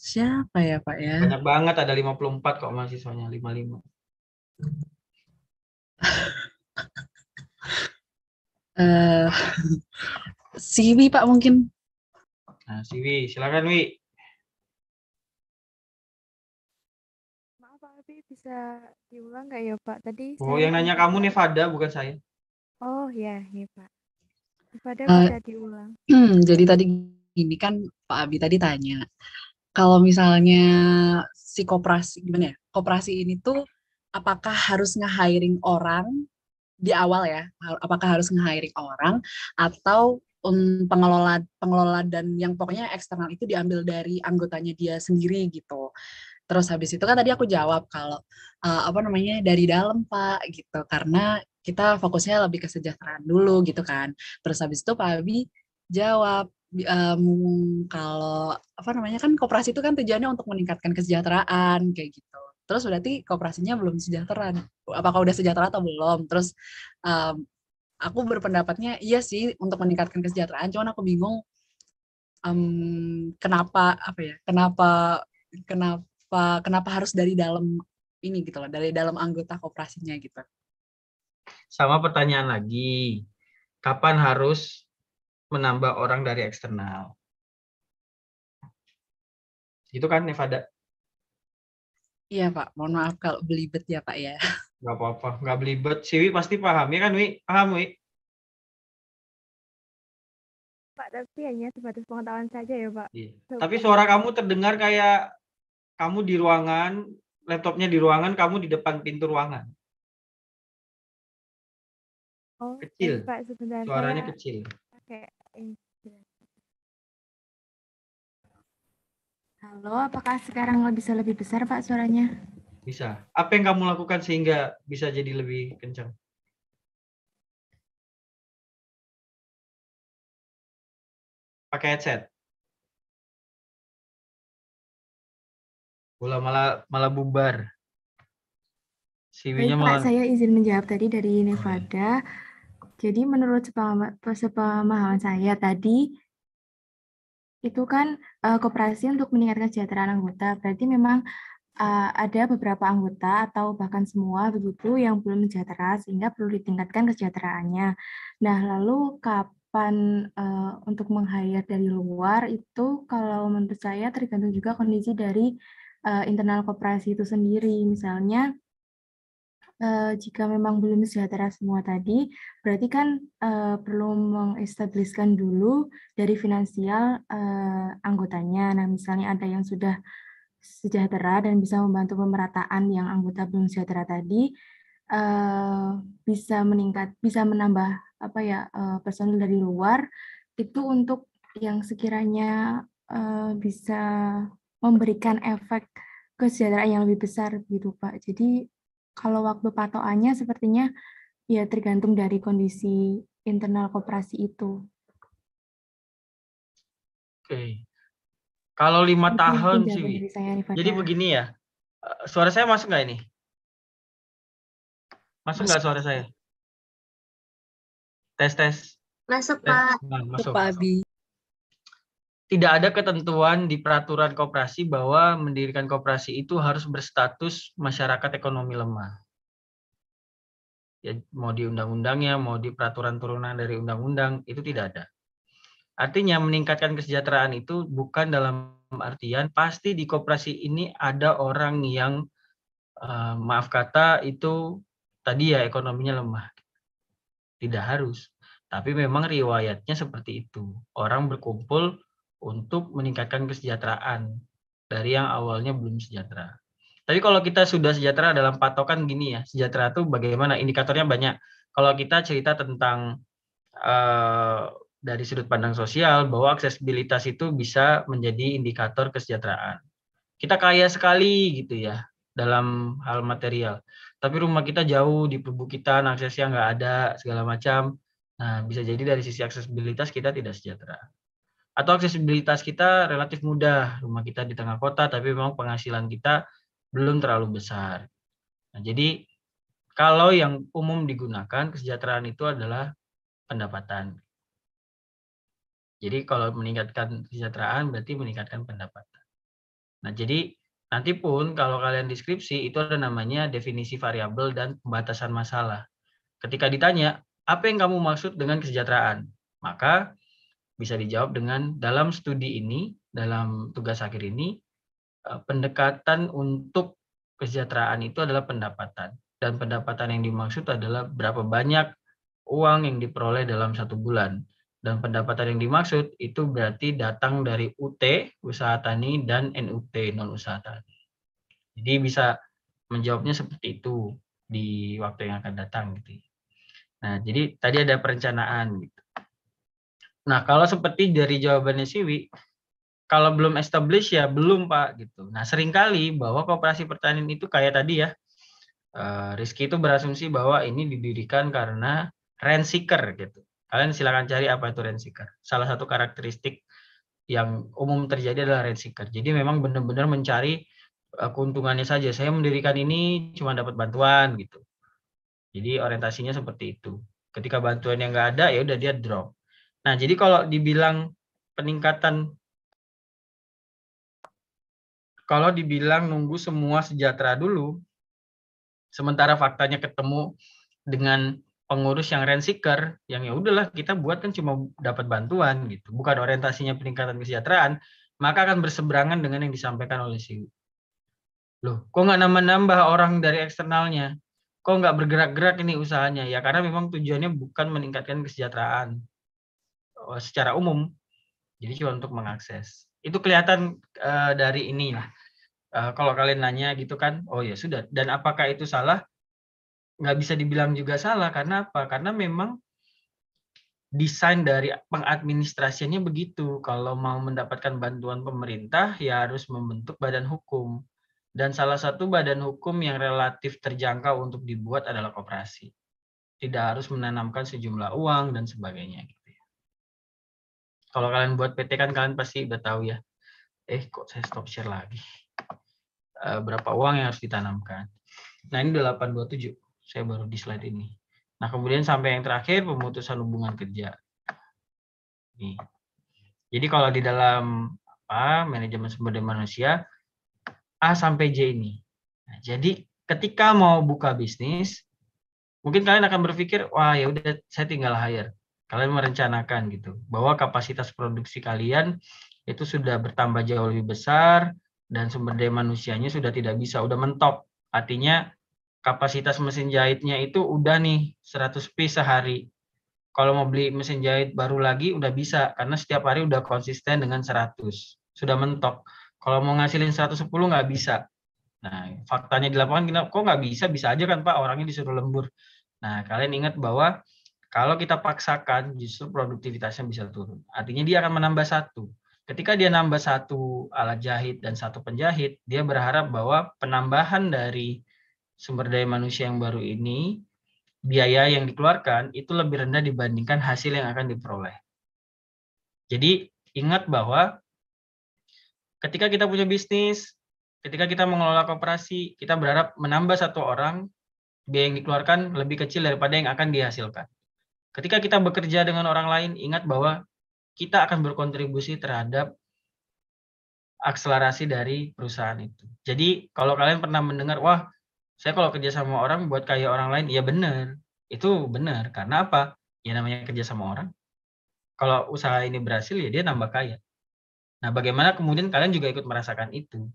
Siapa ya Pak ya? Banyak banget, ada 54 kok mahasiswanya, 55. Siwi Pak mungkin. Nah, si Wi, silakan Wi. Maaf Pak Abi, bisa diulang nggak ya Pak? Tadi Oh, saya yang nanya dengar. kamu Nevada, bukan saya. Oh ya, nih Pak. Nevada Eh, bisa diulang. Jadi tadi gini kan Pak Abi tadi tanya, kalau misalnya si koperasi gimana ya? Koperasi ini tuh apakah harus nge-hiring orang di awal ya? Apakah harus nge-hiring orang atau pengelola pengelola dan yang pokoknya eksternal itu diambil dari anggotanya dia sendiri gitu. Terus habis itu kan tadi aku jawab kalau apa namanya dari dalam Pak gitu karena kita fokusnya lebih ke kesejahteraan dulu gitu kan. Terus habis itu Pak Abi jawab kalau apa namanya kan koperasi itu kan tujuannya untuk meningkatkan kesejahteraan kayak gitu. Terus berarti koperasinya belum sejahtera. Apakah udah sejahtera atau belum? Terus em, aku berpendapatnya iya sih untuk meningkatkan kesejahteraan. Cuman aku bingung kenapa apa ya? Kenapa harus dari dalam ini gitu loh, dari dalam anggota koperasinya gitu. Sama pertanyaan lagi. Kapan harus menambah orang dari eksternal? Gitu kan Nevada? Iya Pak, mohon maaf kalau belibet ya Pak ya. Nggak apa-apa, nggak belibet. Si Wi pasti paham, ya kan Wi? Paham Wi? Pak, tapi hanya sebatas pengetahuan saja ya Pak. Iya. Tapi suara kamu terdengar kayak kamu di ruangan, laptopnya di ruangan, kamu di depan pintu ruangan. Oh, Kecil. Pak, sebentar Suaranya saya kecil. pakai ini. Halo, apakah sekarang bisa lebih besar Pak suaranya? Bisa. Apa yang kamu lakukan sehingga bisa jadi lebih kencang? Pakai headset. Malah bubar. Baik Pak, saya izin menjawab tadi dari Nevada. Jadi menurut sepemahaman saya tadi itu kan koperasi untuk meningkatkan kesejahteraan anggota. Berarti memang ada beberapa anggota atau bahkan semua begitu yang belum sejahtera sehingga perlu ditingkatkan kesejahteraannya. Nah, lalu kapan untuk meng-hire dari luar itu kalau menurut saya tergantung juga kondisi dari internal koperasi itu sendiri. Misalnya jika memang belum sejahtera semua tadi, berarti kan perlu mengestablishkan dulu dari finansial anggotanya. Nah, misalnya ada yang sudah sejahtera dan bisa membantu pemerataan yang anggota belum sejahtera tadi, bisa menambah apa ya personil dari luar itu untuk yang sekiranya bisa memberikan efek kesejahteraan yang lebih besar gitu Pak. Jadi kalau waktu patokannya sepertinya ya tergantung dari kondisi internal koperasi itu. Oke. Kalau 5 tahun sih, Wi. Jadi begini ya. Suara saya masuk nggak ini? Masuk nggak suara saya? Tes. Masuk Pak. Nah, masuk. Pak Abi. Tidak ada ketentuan di peraturan koperasi bahwa mendirikan koperasi itu harus berstatus masyarakat ekonomi lemah. Ya, mau di undang-undangnya, mau di peraturan turunan dari undang-undang, itu tidak ada. Artinya meningkatkan kesejahteraan itu bukan dalam artian pasti di koperasi ini ada orang yang maaf kata itu tadi ya ekonominya lemah. Tidak harus. Tapi memang riwayatnya seperti itu. Orang berkumpul untuk meningkatkan kesejahteraan dari yang awalnya belum sejahtera. Tapi kalau kita sudah sejahtera dalam patokan gini ya, sejahtera itu bagaimana? Indikatornya banyak. Kalau kita cerita tentang dari sudut pandang sosial bahwa aksesibilitas itu bisa menjadi indikator kesejahteraan. Kita kaya sekali gitu ya dalam hal material, tapi rumah kita jauh di perbukitan, aksesnya nggak ada segala macam. Nah, bisa jadi dari sisi aksesibilitas kita tidak sejahtera. Atau aksesibilitas kita relatif mudah, rumah kita di tengah kota, tapi memang penghasilan kita belum terlalu besar. Nah, jadi kalau yang umum digunakan kesejahteraan itu adalah pendapatan. Jadi kalau meningkatkan kesejahteraan berarti meningkatkan pendapatan. Nah, jadi nanti pun kalau kalian deskripsi itu ada namanya definisi variabel dan pembatasan masalah. Ketika ditanya, apa yang kamu maksud dengan kesejahteraan? Maka bisa dijawab dengan dalam studi ini, dalam tugas akhir ini, pendekatan untuk kesejahteraan itu adalah pendapatan. Dan pendapatan yang dimaksud adalah berapa banyak uang yang diperoleh dalam 1 bulan. Dan pendapatan yang dimaksud itu berarti datang dari UT, usaha tani, dan NUT, non usaha tani. Jadi bisa menjawabnya seperti itu di waktu yang akan datang gitu. Nah, jadi tadi ada perencanaan gitu. Nah, kalau seperti dari jawabannya Siwi, kalau belum establish ya belum Pak gitu. Nah, seringkali bahwa koperasi pertanian itu kayak tadi ya, Rizky itu berasumsi bahwa ini didirikan karena rent seeker gitu. Kalian silakan cari apa itu rent seeker. Salah satu karakteristik yang umum terjadi adalah rent seeker. Jadi memang benar-benar mencari keuntungannya saja. Saya mendirikan ini cuma dapat bantuan gitu. Jadi orientasinya seperti itu. Ketika bantuannya nggak ada, ya udah dia drop. Nah, jadi kalau dibilang peningkatan, kalau dibilang nunggu semua sejahtera dulu, sementara faktanya ketemu dengan pengurus yang rent seeker, yang ya udahlah kita buat kan cuma dapat bantuan gitu, bukan orientasinya peningkatan kesejahteraan, maka akan berseberangan dengan yang disampaikan oleh si. Loh, kok nggak nambah-nambah orang dari eksternalnya? Kok nggak bergerak-gerak ini usahanya? Ya karena memang tujuannya bukan meningkatkan kesejahteraan secara umum, jadi cuma untuk mengakses. Itu kelihatan dari ini lah. Kalau kalian nanya gitu kan, oh ya sudah. Dan apakah itu salah? Nggak bisa dibilang juga salah. Karena apa? Karena memang desain dari pengadministrasiannya begitu. Kalau mau mendapatkan bantuan pemerintah, ya harus membentuk badan hukum. Dan salah satu badan hukum yang relatif terjangkau untuk dibuat adalah koperasi. Tidak harus menanamkan sejumlah uang dan sebagainya. Kalau kalian buat PT kan kalian pasti udah tahu ya. Kok saya stop share lagi. Berapa uang yang harus ditanamkan. Nah ini udah 827. Saya baru di slide ini. Nah kemudian sampai yang terakhir pemutusan hubungan kerja. Nih. Jadi kalau di dalam manajemen sumber daya manusia A sampai J ini. Nah, jadi ketika mau buka bisnis, mungkin kalian akan berpikir, wah ya udah saya tinggal hire. Kalian merencanakan gitu bahwa kapasitas produksi kalian itu sudah bertambah jauh lebih besar dan sumber daya manusianya sudah tidak bisa, udah mentok. Artinya kapasitas mesin jahitnya itu udah nih 100 piece sehari. Kalau mau beli mesin jahit baru lagi udah bisa karena setiap hari udah konsisten dengan 100. Sudah mentok. Kalau mau ngasilin 110 nggak bisa. Nah, faktanya di lapangan kok nggak bisa? Bisa aja kan Pak, orangnya disuruh lembur. Nah, kalian ingat bahwa kalau kita paksakan, justru produktivitasnya bisa turun. Artinya dia akan menambah 1. Ketika dia nambah 1 alat jahit dan 1 penjahit, dia berharap bahwa penambahan dari sumber daya manusia yang baru ini, biaya yang dikeluarkan itu lebih rendah dibandingkan hasil yang akan diperoleh. Jadi ingat bahwa ketika kita punya bisnis, ketika kita mengelola koperasi, kita berharap menambah 1 orang, biaya yang dikeluarkan lebih kecil daripada yang akan dihasilkan. Ketika kita bekerja dengan orang lain, ingat bahwa kita akan berkontribusi terhadap akselerasi dari perusahaan itu. Jadi kalau kalian pernah mendengar, wah saya kalau kerja sama orang buat kaya orang lain, ya benar. Itu benar. Karena apa? Ya namanya kerja sama orang. Kalau usaha ini berhasil, ya dia nambah kaya. Nah bagaimana kemudian kalian juga ikut merasakan itu.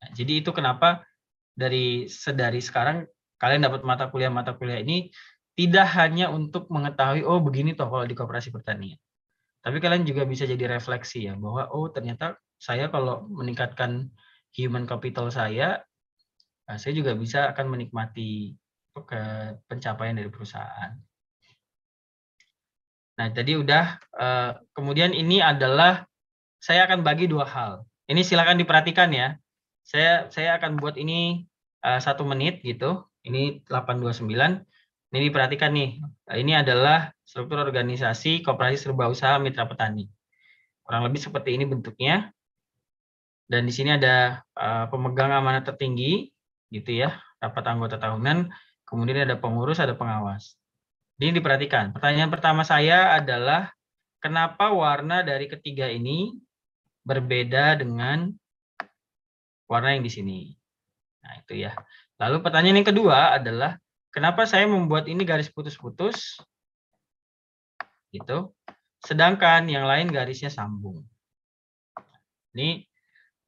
Nah, jadi itu kenapa dari sekarang kalian dapat mata kuliah ini tidak hanya untuk mengetahui, oh begini toh kalau di koperasi pertanian. Tapi kalian juga bisa jadi refleksi ya, bahwa oh ternyata saya kalau meningkatkan human capital saya juga bisa akan menikmati pencapaian dari perusahaan. Nah tadi udah, kemudian ini adalah, saya akan bagi 2 hal. Ini silakan diperhatikan ya. Saya akan buat ini 1 menit gitu, ini 829. Ini diperhatikan nih, ini adalah struktur organisasi koperasi serba usaha mitra petani. Kurang lebih seperti ini bentuknya. Dan di sini ada pemegang amanat tertinggi, gitu ya, rapat anggota tahunan, kemudian ada pengurus, ada pengawas. Ini diperhatikan. Pertanyaan pertama saya adalah, kenapa warna dari ketiga ini berbeda dengan warna yang di sini? Nah itu ya. Lalu pertanyaan yang kedua adalah, kenapa saya membuat ini garis putus-putus, gitu. Sedangkan yang lain garisnya sambung. Ini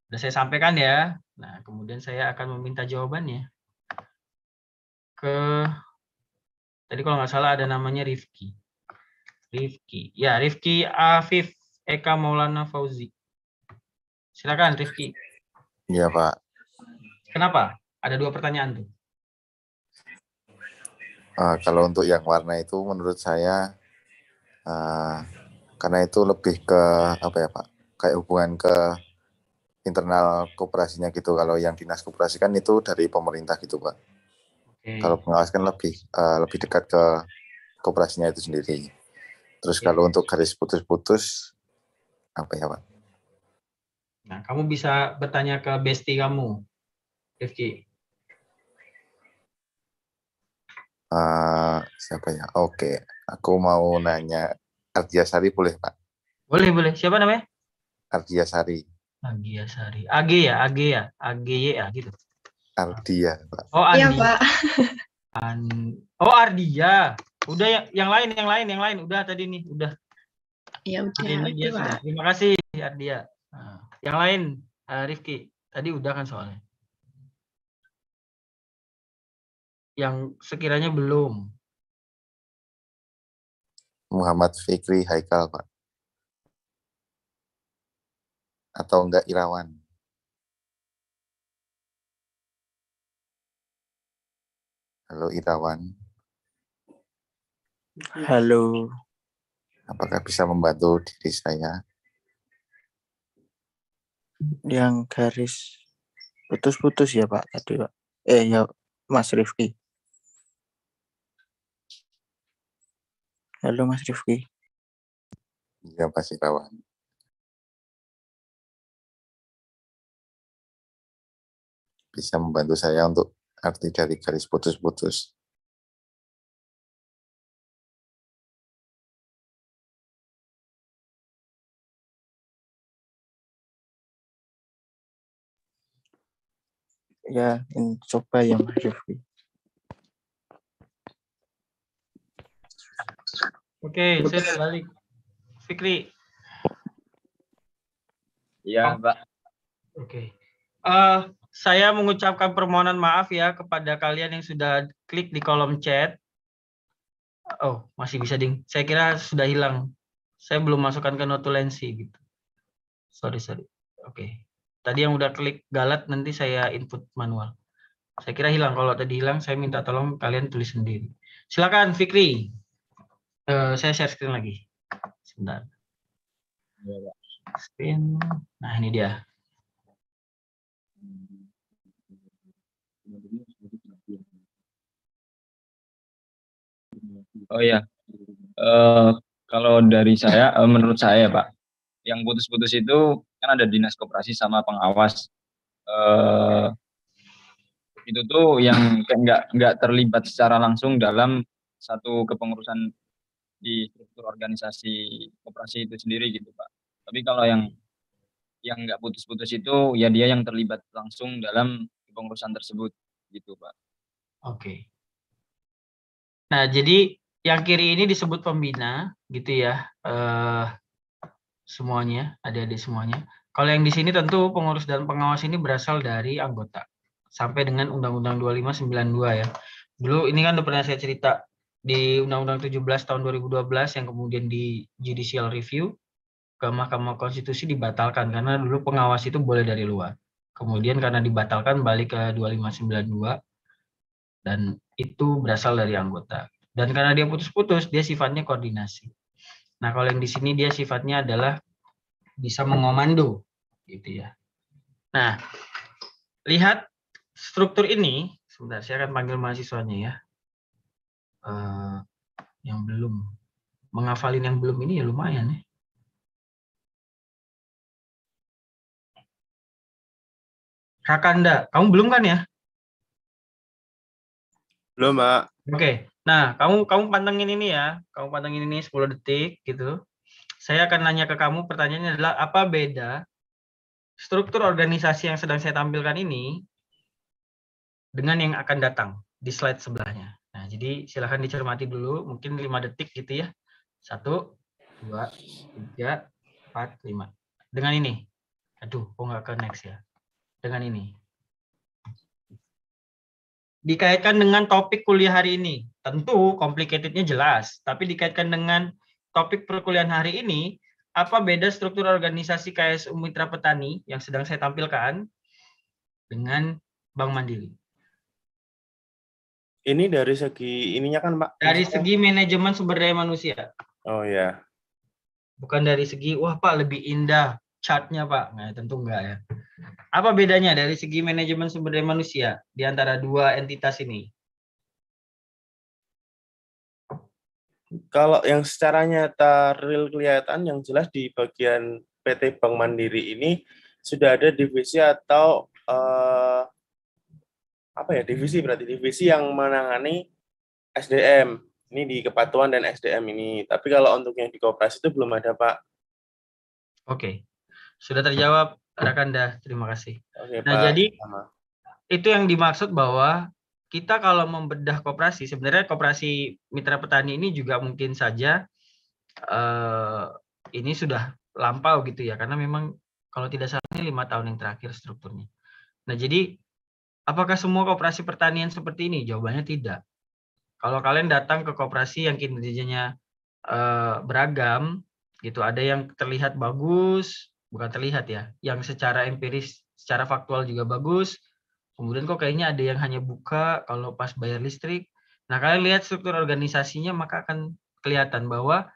sudah saya sampaikan ya. Nah, kemudian saya akan meminta jawabannya ke, tadi kalau nggak salah ada namanya Rifki. Ya, Rifki Afif Eka Maulana Fauzi. Silakan Rifki. Iya, Pak. Kenapa? Ada 2 pertanyaan tuh. Kalau untuk yang warna itu menurut saya karena itu lebih ke apa ya, Pak? Kayak hubungan ke internal koperasinya gitu. Kalau yang dinas koperasi kan itu dari pemerintah gitu, Pak. Kalau pengawas kan lebih dekat ke koperasinya itu sendiri. Terus kalau untuk garis putus-putus apa ya, Pak? Nah, kamu bisa bertanya ke bestie kamu, Rifki. Siapa ya? Oke, aku mau nanya Ardiasari boleh, Pak? Boleh. Siapa namanya? Ardiasari. Ardiasari. AGY ya gitu. Ardia, Pak. Oh, Andi. Iya, Pak. Oh, Ardia. Udah yang lain udah tadi nih, udah. Ya udah. Ini dia sudah. Terima kasih Ardia. Nah, yang lain Rifki. Tadi udah kan soalnya. Yang sekiranya belum. Muhammad Fikri Haikal, Pak. Atau enggak Irawan? Halo Irawan. Halo. Apakah bisa membantu diri saya? Yang garis putus-putus ya, Pak, tadi, Pak. Ya, Mas Rifki. Halo, Mas Rifki. Iya, Mas Irawan. Bisa membantu saya untuk arti dari garis putus-putus. Ya, coba ya, Mas Rifki. Oke, saya balik. Fikri. Iya, Pak. Oke. Saya mengucapkan permohonan maaf ya kepada kalian yang sudah klik di kolom chat. Oh, masih bisa ding. Saya kira sudah hilang. Saya belum masukkan ke notulensi gitu. Sorry. Oke. Tadi yang udah klik galat nanti saya input manual. Saya kira hilang. Kalau tadi hilang, saya minta tolong kalian tulis sendiri. Silakan Fikri. Saya share screen lagi. Sebentar. Screen. Nah, ini dia. Oh ya, kalau dari saya, menurut saya Pak, yang putus-putus itu kan ada dinas koperasi sama pengawas. Itu tuh yang nggak terlibat secara langsung dalam satu kepengurusan di struktur organisasi koperasi itu sendiri gitu Pak. Tapi kalau yang nggak putus-putus itu ya dia yang terlibat langsung dalam kepengurusan tersebut gitu Pak. Oke. Nah, jadi yang kiri ini disebut pembina, gitu ya, semuanya, adik-adik semuanya. Kalau yang di sini tentu pengurus dan pengawas ini berasal dari anggota, sampai dengan Undang-Undang 2592 ya. Dulu ini kan udah pernah saya cerita, di Undang-Undang 17 tahun 2012 yang kemudian di judicial review ke Mahkamah Konstitusi dibatalkan, karena dulu pengawas itu boleh dari luar. Kemudian karena dibatalkan balik ke 2592, dan itu berasal dari anggota. Dan karena dia putus-putus, dia sifatnya koordinasi. Nah, kalau yang di sini dia sifatnya adalah bisa mengomando, gitu ya. Nah, lihat struktur ini. Sebentar, saya akan panggil mahasiswanya ya. Yang belum menghafalin yang belum ini ya lumayan ya. Rakanda, kamu belum kan ya? Belum, Mbak. Oke. Nah, kamu pantengin ini ya. Kamu pantengin ini 10 detik gitu. Saya akan nanya ke kamu, pertanyaannya adalah apa beda struktur organisasi yang sedang saya tampilkan ini dengan yang akan datang di slide sebelahnya. Nah, jadi silahkan dicermati dulu, mungkin 5 detik gitu ya. 1, 2, 3, 4, 5. Dengan ini. Aduh, kok nggak ke next ya? Dengan ini. Dikaitkan dengan topik kuliah hari ini. Tentu complicated-nya jelas, tapi dikaitkan dengan topik perkuliahan hari ini, apa beda struktur organisasi KSU Mitra Petani yang sedang saya tampilkan dengan Bank Mandiri? Ini dari segi ininya kan, Pak? Dari Maksudnya? segi manajemen sumber daya manusia. Oh ya. Bukan dari segi, wah Pak lebih indah chart-nya Pak. Nah, tentu enggak ya. Apa bedanya dari segi manajemen sumber daya manusia di antara dua entitas ini? Kalau yang secara nyata real kelihatan, yang jelas di bagian PT Bank Mandiri ini sudah ada divisi atau divisi berarti divisi yang menangani SDM ini di kepatuhan dan SDM ini. Tapi kalau untuk yang di koperasi itu belum ada, Pak. Oke, sudah terjawab Rakanda. Terima kasih. Oke, nah, Pak. jadi Sama. itu yang dimaksud bahwa kita kalau membedah koperasi, sebenarnya koperasi mitra petani ini juga mungkin saja ini sudah lampau gitu ya, karena memang kalau tidak salah ini 5 tahun yang terakhir strukturnya. Nah, jadi apakah semua koperasi pertanian seperti ini? Jawabannya tidak. Kalau kalian datang ke koperasi yang kinerjanya beragam, gitu, ada yang terlihat bagus, bukan terlihat ya, yang secara empiris, secara faktual juga bagus. Kemudian kok kayaknya ada yang hanya buka kalau pas bayar listrik. Nah, kalian lihat struktur organisasinya, maka akan kelihatan bahwa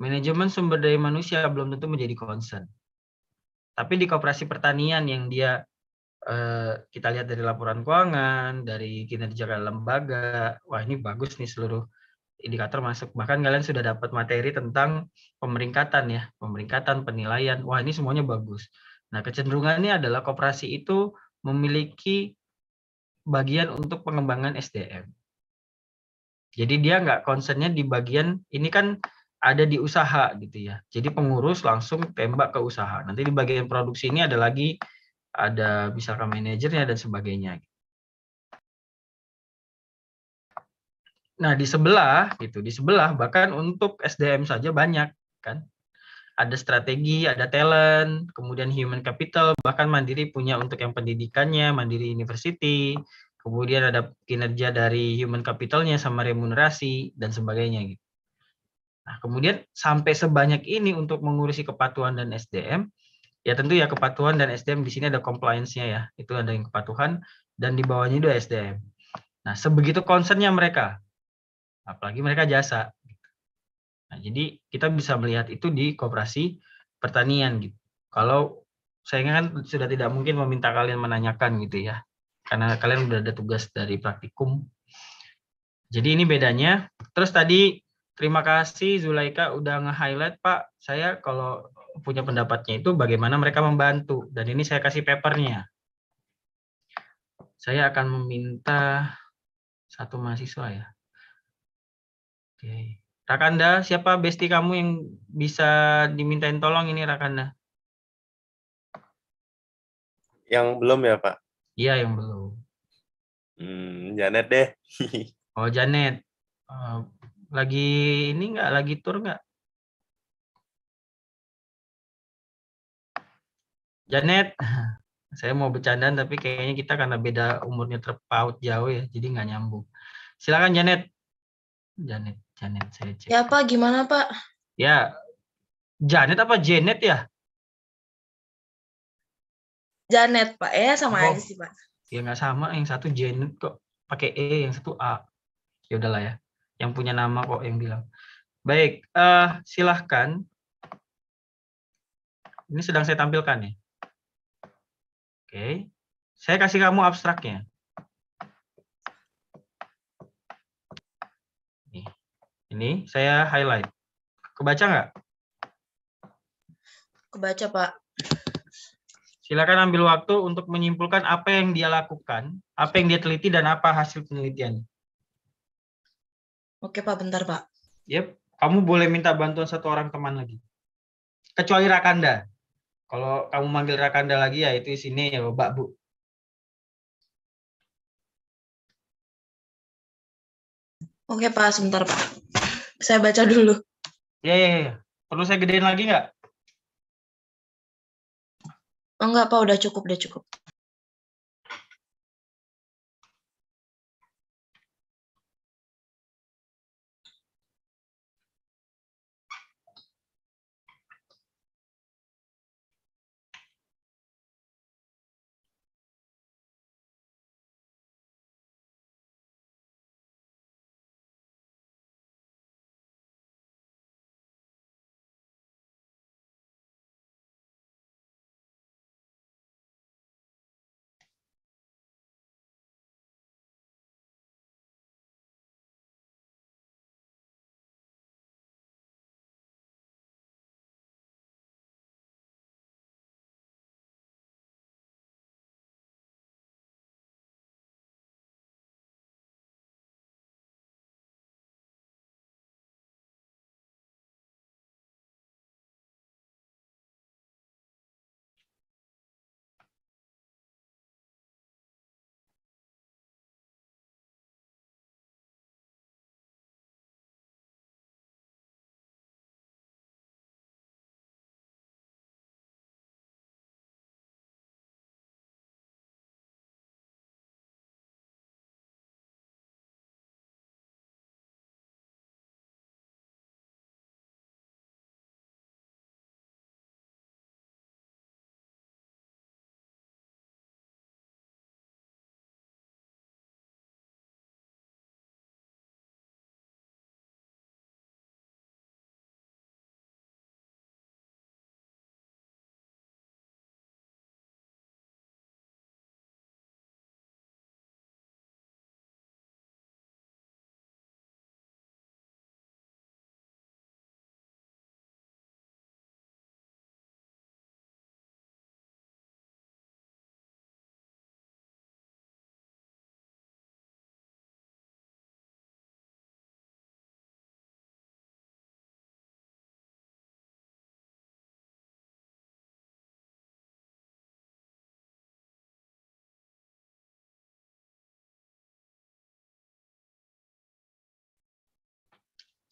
manajemen sumber daya manusia belum tentu menjadi concern. Tapi di koperasi pertanian yang dia kita lihat dari laporan keuangan, dari kinerja lembaga, wah ini bagus nih, seluruh indikator masuk. Bahkan kalian sudah dapat materi tentang pemeringkatan ya, pemeringkatan, penilaian, wah ini semuanya bagus. Nah, kecenderungannya adalah koperasi itu memiliki bagian untuk pengembangan SDM. Jadi dia nggak concernnya di bagian, ini kan ada di usaha gitu ya. Jadi pengurus langsung tembak ke usaha. Nanti di bagian produksi ini ada lagi, ada misalkan manajernya dan sebagainya. Nah, di sebelah gitu, di sebelah bahkan untuk SDM saja banyak kan. Ada strategi, ada talent, kemudian human capital, bahkan Mandiri punya untuk yang pendidikannya, Mandiri University, kemudian ada kinerja dari human capitalnya sama remunerasi dan sebagainya gitu. Nah, kemudian sampai sebanyak ini untuk mengurusi kepatuhan dan SDM, ya tentu ya kepatuhan dan SDM di sini ada compliance-nya ya, itu ada yang kepatuhan dan di bawahnya itu SDM. Nah, sebegitu concern-nya mereka, apalagi mereka jasa. Nah, jadi kita bisa melihat itu di koperasi pertanian gitu. Kalau saya kan sudah tidak mungkin meminta kalian menanyakan gitu ya, karena kalian udah ada tugas dari praktikum. Jadi ini bedanya. Terus tadi terima kasih Zulaika udah nge-highlight Pak. Saya kalau punya pendapatnya itu bagaimana mereka membantu. Dan ini saya kasih papernya. Saya akan meminta satu mahasiswa ya. Oke. Rakanda, siapa bestie kamu yang bisa dimintain tolong ini Rakanda? Yang belum ya, Pak? Iya, yang belum. Janet deh. Oh, Janet. Lagi ini nggak? Lagi tur nggak? Janet, saya mau bercandaan tapi kayaknya kita karena beda umurnya terpaut jauh ya, jadi nggak nyambung. Silakan Janet. Janet, saya cek. Ya Pak, gimana Pak? Ya, Janet apa Janet ya? Janet Pak, sama aja sih Pak. Ya nggak sama, yang satu Janet kok pakai E, yang satu A. Ya udahlah ya, yang punya nama kok yang bilang. Baik, silahkan. Ini sedang saya tampilkan ya. Oke, saya kasih kamu abstraknya. Ini saya highlight. Kebaca nggak? Kebaca, Pak. Silakan ambil waktu untuk menyimpulkan apa yang dia lakukan, apa yang dia teliti, dan apa hasil penelitian. Oke, Pak. Bentar, Pak. Yep. Kamu boleh minta bantuan satu orang teman lagi. Kecuali Rakanda. Kalau kamu manggil Rakanda lagi, ya itu sini ya, Mbak Bu. Oke, Pak. Sebentar, Pak. Saya baca dulu. Ya. Perlu saya gedein lagi nggak? Oh, enggak, Pak, udah cukup, udah cukup.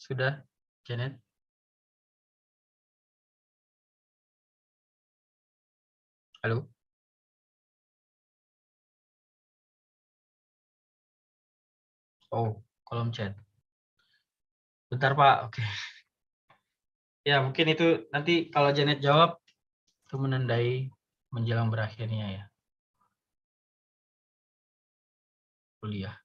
Sudah, Janet? Halo? Oh, kolom chat. Bentar, Pak. Oke. Ya, mungkin itu nanti kalau Janet jawab, itu menandai menjelang berakhirnya ya, kuliah.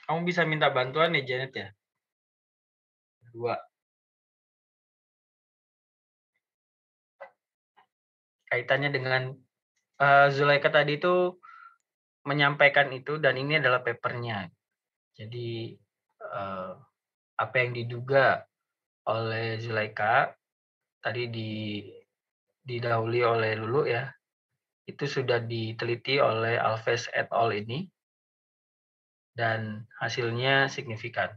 Kamu bisa minta bantuan nih, Janet ya? 2. Kaitannya dengan Zulaika tadi itu menyampaikan itu, dan ini adalah papernya. Jadi apa yang diduga oleh Zulaika tadi didahului oleh Lulu ya, itu sudah diteliti oleh Alves et al. Ini, dan hasilnya signifikan.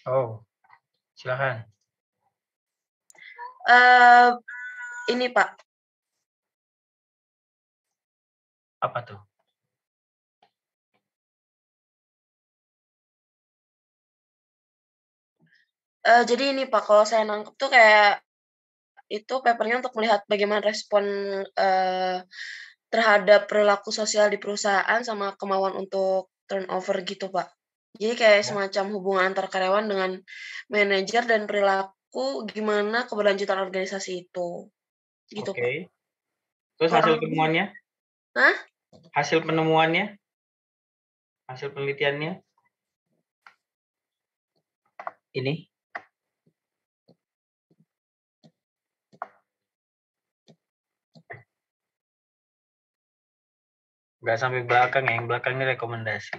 Oh, silakan. Ini Pak. Apa tuh? Jadi ini Pak, kalau saya nangkep tuh kayak itu papernya untuk melihat bagaimana respon terhadap perilaku sosial di perusahaan sama kemauan untuk turnover gitu Pak. Jadi kayak Ya. semacam hubungan antar karyawan dengan manajer dan perilaku gimana keberlanjutan organisasi itu. Gitu Pak. Oke. Terus Kurang hasil lebih. temuannya? Hah? Hasil penemuannya? Hasil penelitiannya? Ini? Nggak sampai belakang ya, yang belakang ini rekomendasi.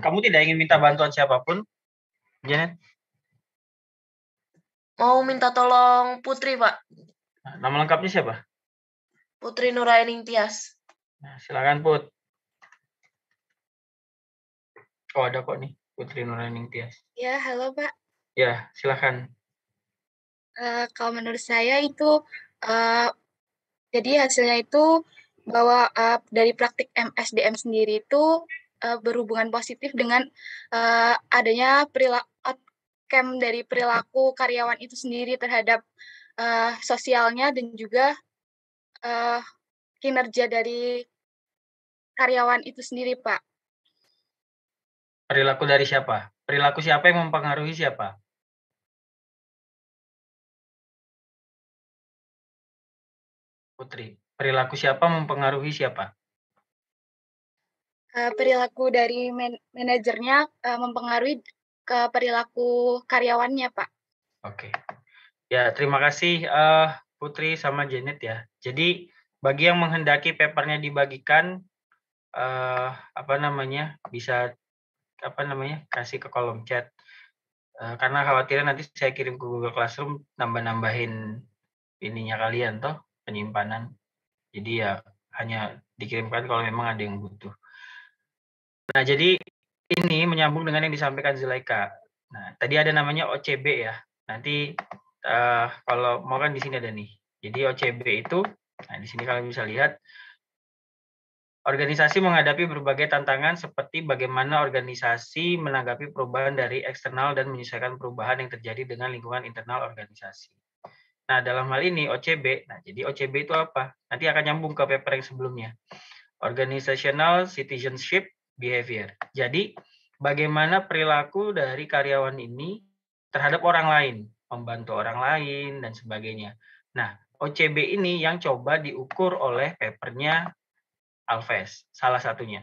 Kamu tidak ingin minta bantuan siapapun, Janet? Mau minta tolong Putri, Pak. Nama lengkapnya siapa? Putri Nuraining Tias. Nah, silakan Put. Oh ada kok nih, Putri Nuraining Tias. Ya, halo Pak. Ya, silakan. Kalau menurut saya itu, jadi hasilnya itu bahwa dari praktik MSDM sendiri itu berhubungan positif dengan adanya outcome dari perilaku karyawan itu sendiri terhadap sosialnya dan juga kinerja dari karyawan itu sendiri, Pak. Perilaku dari siapa? Perilaku siapa yang mempengaruhi siapa? Putri, perilaku siapa mempengaruhi siapa? Perilaku dari manajernya mempengaruhi ke perilaku karyawannya, Pak. Oke. Ya, terima kasih Putri sama Janet ya. Jadi bagi yang menghendaki papernya dibagikan, bisa kasih ke kolom chat. Karena khawatirnya nanti saya kirim ke Google Classroom nambahin ininya kalian toh, penyimpanan. Jadi ya hanya dikirimkan kalau memang ada yang butuh. Nah, jadi ini menyambung dengan yang disampaikan Zulaika. Nah, tadi ada namanya OCB ya. Nanti kalau mau kan di sini ada nih. Jadi OCB itu, nah di sini kalian bisa lihat, organisasi menghadapi berbagai tantangan seperti bagaimana organisasi menanggapi perubahan dari eksternal dan menyesuaikan perubahan yang terjadi dengan lingkungan internal organisasi. Nah, dalam hal ini OCB, nah jadi OCB itu apa? Nanti akan nyambung ke paper yang sebelumnya. Organizational Citizenship Behavior. Jadi, bagaimana perilaku dari karyawan ini terhadap orang lain, membantu orang lain, dan sebagainya. Nah, OCB ini yang coba diukur oleh papernya Alves, salah satunya.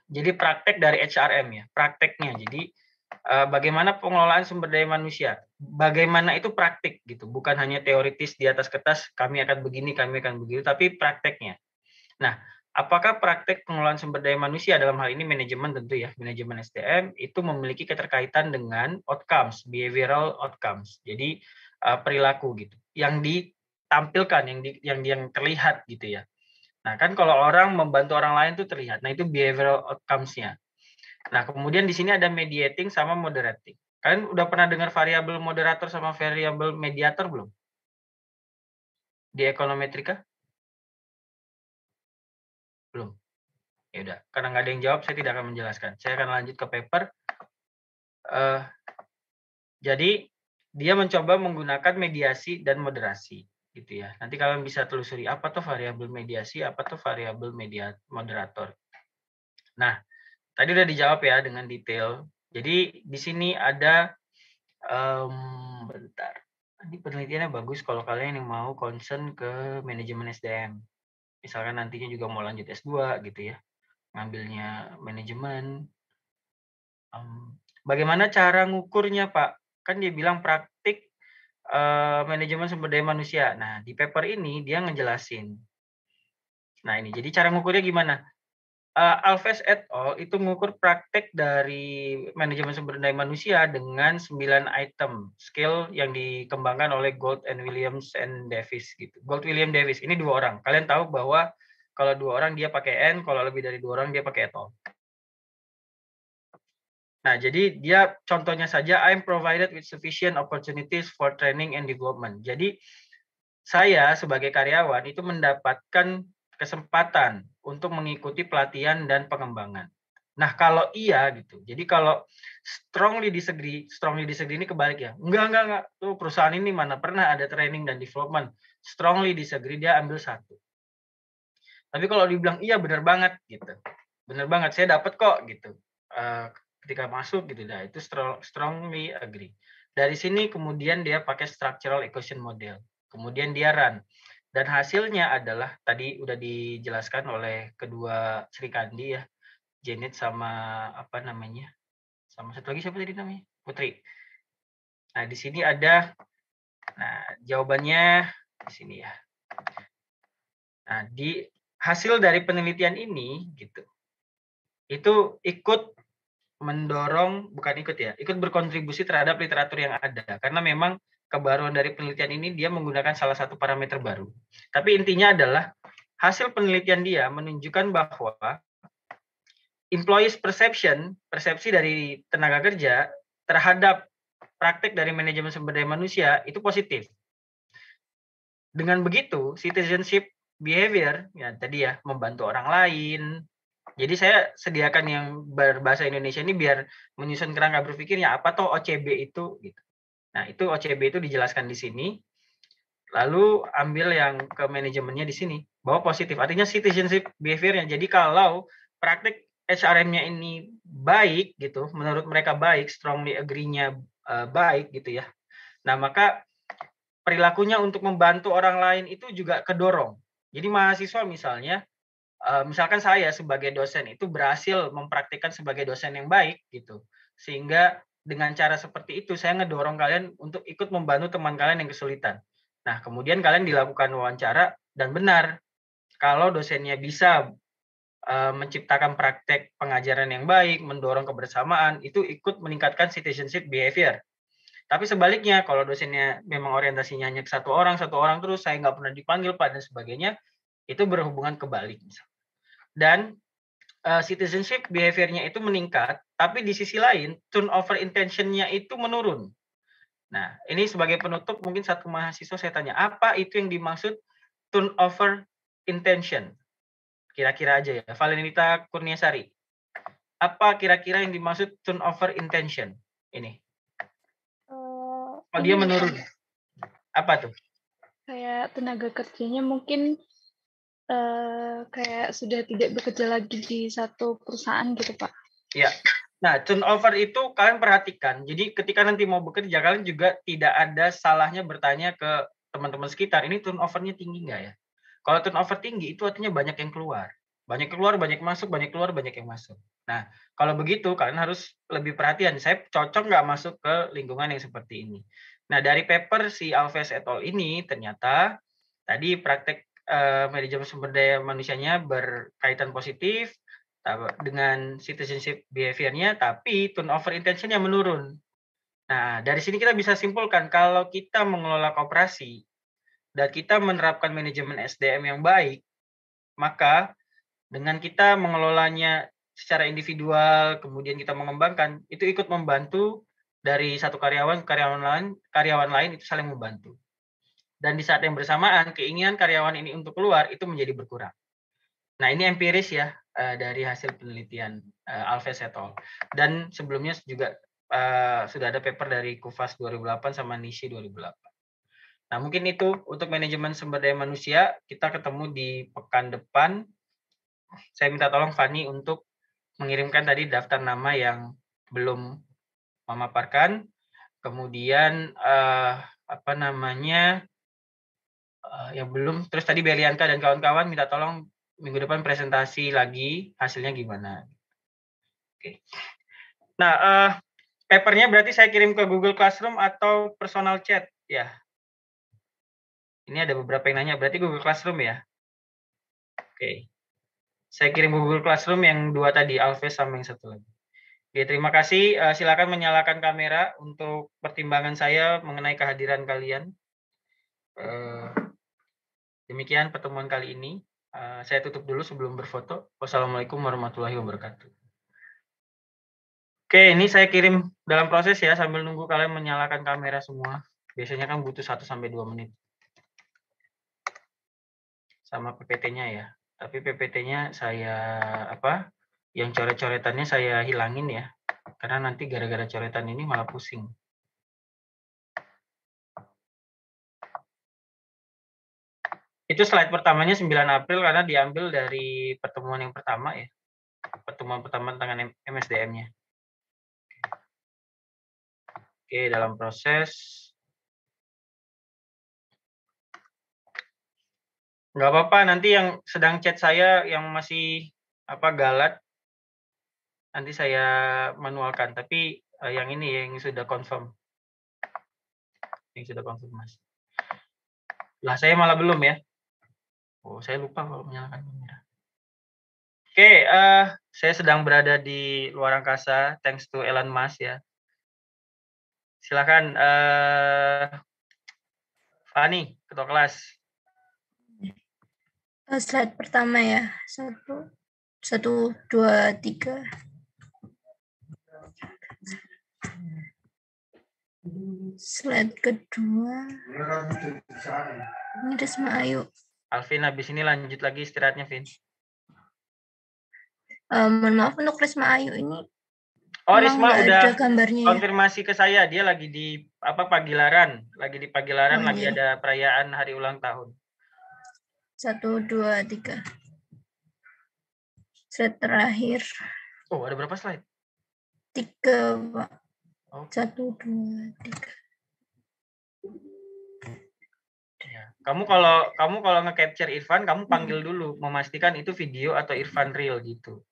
Jadi praktek dari HRM ya, prakteknya. Jadi bagaimana pengelolaan sumber daya manusia. Bagaimana itu praktik gitu, bukan hanya teoritis di atas kertas, kami akan begini, kami akan begitu, tapi prakteknya. Nah, apakah praktek pengelolaan sumber daya manusia dalam hal ini manajemen tentu ya, manajemen SDM itu memiliki keterkaitan dengan outcomes, behavioral outcomes. Jadi perilaku gitu, yang ditampilkan, yang terlihat gitu ya. Nah, kan kalau orang membantu orang lain itu terlihat. Nah, itu behavioral outcomes-nya. Nah, kemudian di sini ada mediating sama moderating. Kalian udah pernah dengar variabel moderator sama variabel mediator belum? Di ekonometrika? Belum. Ya udah, karena nggak ada yang jawab, saya tidak akan menjelaskan. Saya akan lanjut ke paper. Jadi, dia mencoba menggunakan mediasi dan moderasi. Gitu ya. Nanti kalian bisa telusuri apa tuh variabel mediasi, apa tuh variabel moderator. Nah, tadi udah dijawab ya dengan detail. Jadi di sini ada bentar. Ini penelitiannya bagus kalau kalian yang mau concern ke manajemen SDM. Misalkan nantinya juga mau lanjut S2 gitu ya. Ngambilnya manajemen. Bagaimana cara ngukurnya, Pak? Kan dia bilang praktik manajemen sumber daya manusia. Nah, di paper ini dia ngejelasin. Nah, ini jadi cara ngukurnya gimana? Alves et al. Itu mengukur praktek dari manajemen sumber daya manusia dengan 9 item skill yang dikembangkan oleh Gold and Williams and Davis gitu. Gold, William, Davis. Ini 2 orang. Kalian tahu bahwa kalau 2 orang dia pakai N, kalau lebih dari 2 orang dia pakai et al. Nah, jadi dia contohnya saja, I'm provided with sufficient opportunities for training and development. Jadi saya sebagai karyawan itu mendapatkan kesempatan untuk mengikuti pelatihan dan pengembangan. Nah, kalau iya gitu. Jadi kalau strongly disagree ini kebalik ya. Enggak. Tuh perusahaan ini mana pernah ada training dan development. Strongly disagree, dia ambil 1. Tapi kalau dibilang iya benar banget gitu. Benar banget, saya dapat kok gitu. Ketika masuk gitu dah, itu strongly agree. Dari sini kemudian dia pakai structural equation model. Kemudian dia run. Dan hasilnya adalah tadi udah dijelaskan oleh kedua Sri Kandi ya. Janet sama apa namanya? Sama satu lagi siapa tadi namanya? Putri. Nah, di sini ada jawabannya di sini ya. Nah, di hasil dari penelitian ini gitu. Itu ikut mendorong, bukan ikut ya, ikut berkontribusi terhadap literatur yang ada. Karena memang kebaruan dari penelitian ini dia menggunakan salah satu parameter baru. Tapi intinya adalah hasil penelitian dia menunjukkan bahwa employees perception, persepsi dari tenaga kerja terhadap praktek dari manajemen sumber daya manusia itu positif. Dengan begitu, citizenship behavior, ya tadi ya, membantu orang lain. Jadi saya sediakan yang berbahasa Indonesia ini biar menyusun kerangka berpikirnya, apa toh OCB itu gitu. Nah, itu OCB itu dijelaskan di sini. Lalu ambil yang ke manajemennya di sini, bahwa positif. Artinya citizenship behavior-nya. Jadi kalau praktik HRM-nya ini baik gitu, menurut mereka baik, strongly agree-nya baik gitu ya. Nah, maka perilakunya untuk membantu orang lain itu juga kedorong. Jadi mahasiswa misalnya, misalkan saya sebagai dosen itu berhasil mempraktikkan sebagai dosen yang baik gitu, sehingga dengan cara seperti itu saya ngedorong kalian untuk ikut membantu teman kalian yang kesulitan. Nah, kemudian kalian dilakukan wawancara dan benar kalau dosennya bisa menciptakan praktek pengajaran yang baik, mendorong kebersamaan, itu ikut meningkatkan citizenship behavior. Tapi sebaliknya, kalau dosennya memang orientasinya hanya satu orang terus, saya nggak pernah dipanggil Pak dan sebagainya, itu berhubungan kebalik. Dan citizenship behavior-nya itu meningkat, tapi di sisi lain turnover intention-nya itu menurun. Nah, ini sebagai penutup mungkin satu mahasiswa saya tanya, apa itu yang dimaksud turnover intention? Kira-kira aja ya, Valenita Kurniasari. Apa kira-kira yang dimaksud turnover intention? Ini. Oh, dia menurun. Apa tuh? Kayak tenaga kerjanya mungkin kayak sudah tidak bekerja lagi di satu perusahaan gitu, Pak. Ya. Nah, turnover itu kalian perhatikan. Jadi ketika nanti mau bekerja, kalian juga tidak ada salahnya bertanya ke teman-teman sekitar, ini turnover-nya tinggi nggak ya? Kalau turnover tinggi, itu artinya banyak yang keluar. Banyak keluar, banyak masuk, banyak keluar, banyak yang masuk. Nah, kalau begitu, kalian harus lebih perhatian. Saya cocok nggak masuk ke lingkungan yang seperti ini. Nah, dari paper si Alves et al. Ini, ternyata tadi praktek manajemen sumber daya manusianya berkaitan positif, dengan citizenship behavior-nya, tapi turnover intention-nya menurun. Nah, dari sini kita bisa simpulkan kalau kita mengelola koperasi dan kita menerapkan manajemen SDM yang baik, maka dengan kita mengelolanya secara individual, kemudian kita mengembangkan, itu ikut membantu dari satu karyawan lain itu saling membantu. Dan di saat yang bersamaan, keinginan karyawan ini untuk keluar itu menjadi berkurang. Nah, ini empiris ya dari hasil penelitian Alves et al. Dan sebelumnya juga sudah ada paper dari Kufas 2008 sama Nishi 2008. Nah, mungkin itu untuk manajemen sumber daya manusia. Kita ketemu di pekan depan. Saya minta tolong Fani untuk mengirimkan tadi daftar nama yang belum memaparkan. Kemudian yang belum. Terus tadi Belianka dan kawan-kawan minta tolong minggu depan presentasi lagi hasilnya gimana. Oke. Nah, papernya berarti saya kirim ke Google Classroom atau personal chat ya. Ini ada beberapa yang nanya, berarti Google Classroom ya. Oke. Saya kirim Google Classroom yang 2 tadi, Alves sama yang 1 lagi. Oke, terima kasih. Silakan menyalakan kamera untuk pertimbangan saya mengenai kehadiran kalian. Demikian pertemuan kali ini. Saya tutup dulu sebelum berfoto. Wassalamualaikum warahmatullahi wabarakatuh. Oke, ini saya kirim dalam proses ya, sambil nunggu kalian menyalakan kamera semua. Biasanya kan butuh 1-2 menit. Sama PPT-nya ya. Tapi PPT-nya saya yang coret-coretannya saya hilangin ya. Karena nanti gara-gara coretan ini malah pusing. Itu slide pertamanya 9 April karena diambil dari pertemuan yang pertama ya. Pertemuan pertama tentang MSDM-nya. Oke, dalam proses. Nggak apa-apa, nanti yang sedang chat saya yang masih galat, nanti saya manualkan. Tapi yang ini yang sudah confirm. Yang sudah konfirmasi. Lah, saya malah belum ya. Oh, saya lupa kalau menyalakan kamera. Oke, saya sedang berada di luar angkasa, thanks to Elon Musk ya. Silakan, Fani, ketua kelas. Slide pertama ya, 1, 2, 3. Slide kedua. Ini Risma Ayu. Alvin, habis ini lanjut lagi istirahatnya, Vin. Mohon maaf untuk Risma Ayu ini. Oh, Risma udah ada gambarnya konfirmasi ke saya, dia lagi di Pagilaran, lagi iya. ada perayaan hari ulang tahun. 1, 2, 3. Slide terakhir. Oh, ada berapa slide? 3, Pak. Oh. 1, 2, 3. Ya. Kamu kalau nge-capture Irfan, kamu panggil dulu, memastikan itu video atau Irfan real gitu.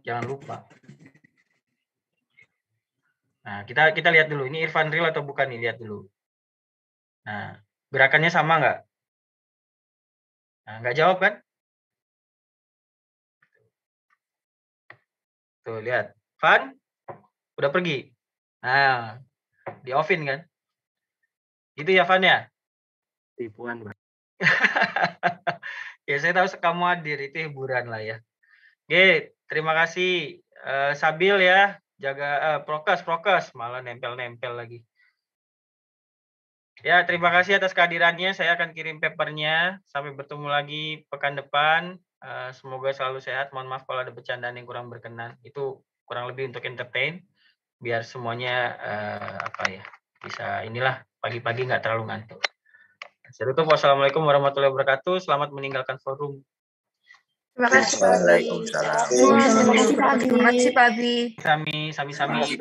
Jangan lupa. Nah, kita lihat dulu, ini Irfan real atau bukan nih, lihat dulu. Nah, gerakannya sama nggak? Nah, nggak jawab kan? Tuh, lihat. Van, udah pergi. Nah, di offin kan? Gitu ya, Van ya? Tipuan, Pak. Ya, saya tahu kamu hadir, itu hiburan lah ya. Oke, terima kasih. Sabil ya, jaga prokes, malah nempel-nempel lagi. Ya, terima kasih atas kehadirannya. Saya akan kirim papernya. Sampai bertemu lagi pekan depan. Semoga selalu sehat. Mohon maaf kalau ada bercandaan yang kurang berkenan. Itu kurang lebih untuk entertain. Biar semuanya bisa inilah pagi-pagi nggak terlalu ngantuk. Wassalamualaikum warahmatullahi wabarakatuh. Selamat meninggalkan forum. Terima kasih, Pak Abi. Waalaikumsalam. Terima kasih, Pak Abi. Sami-sami.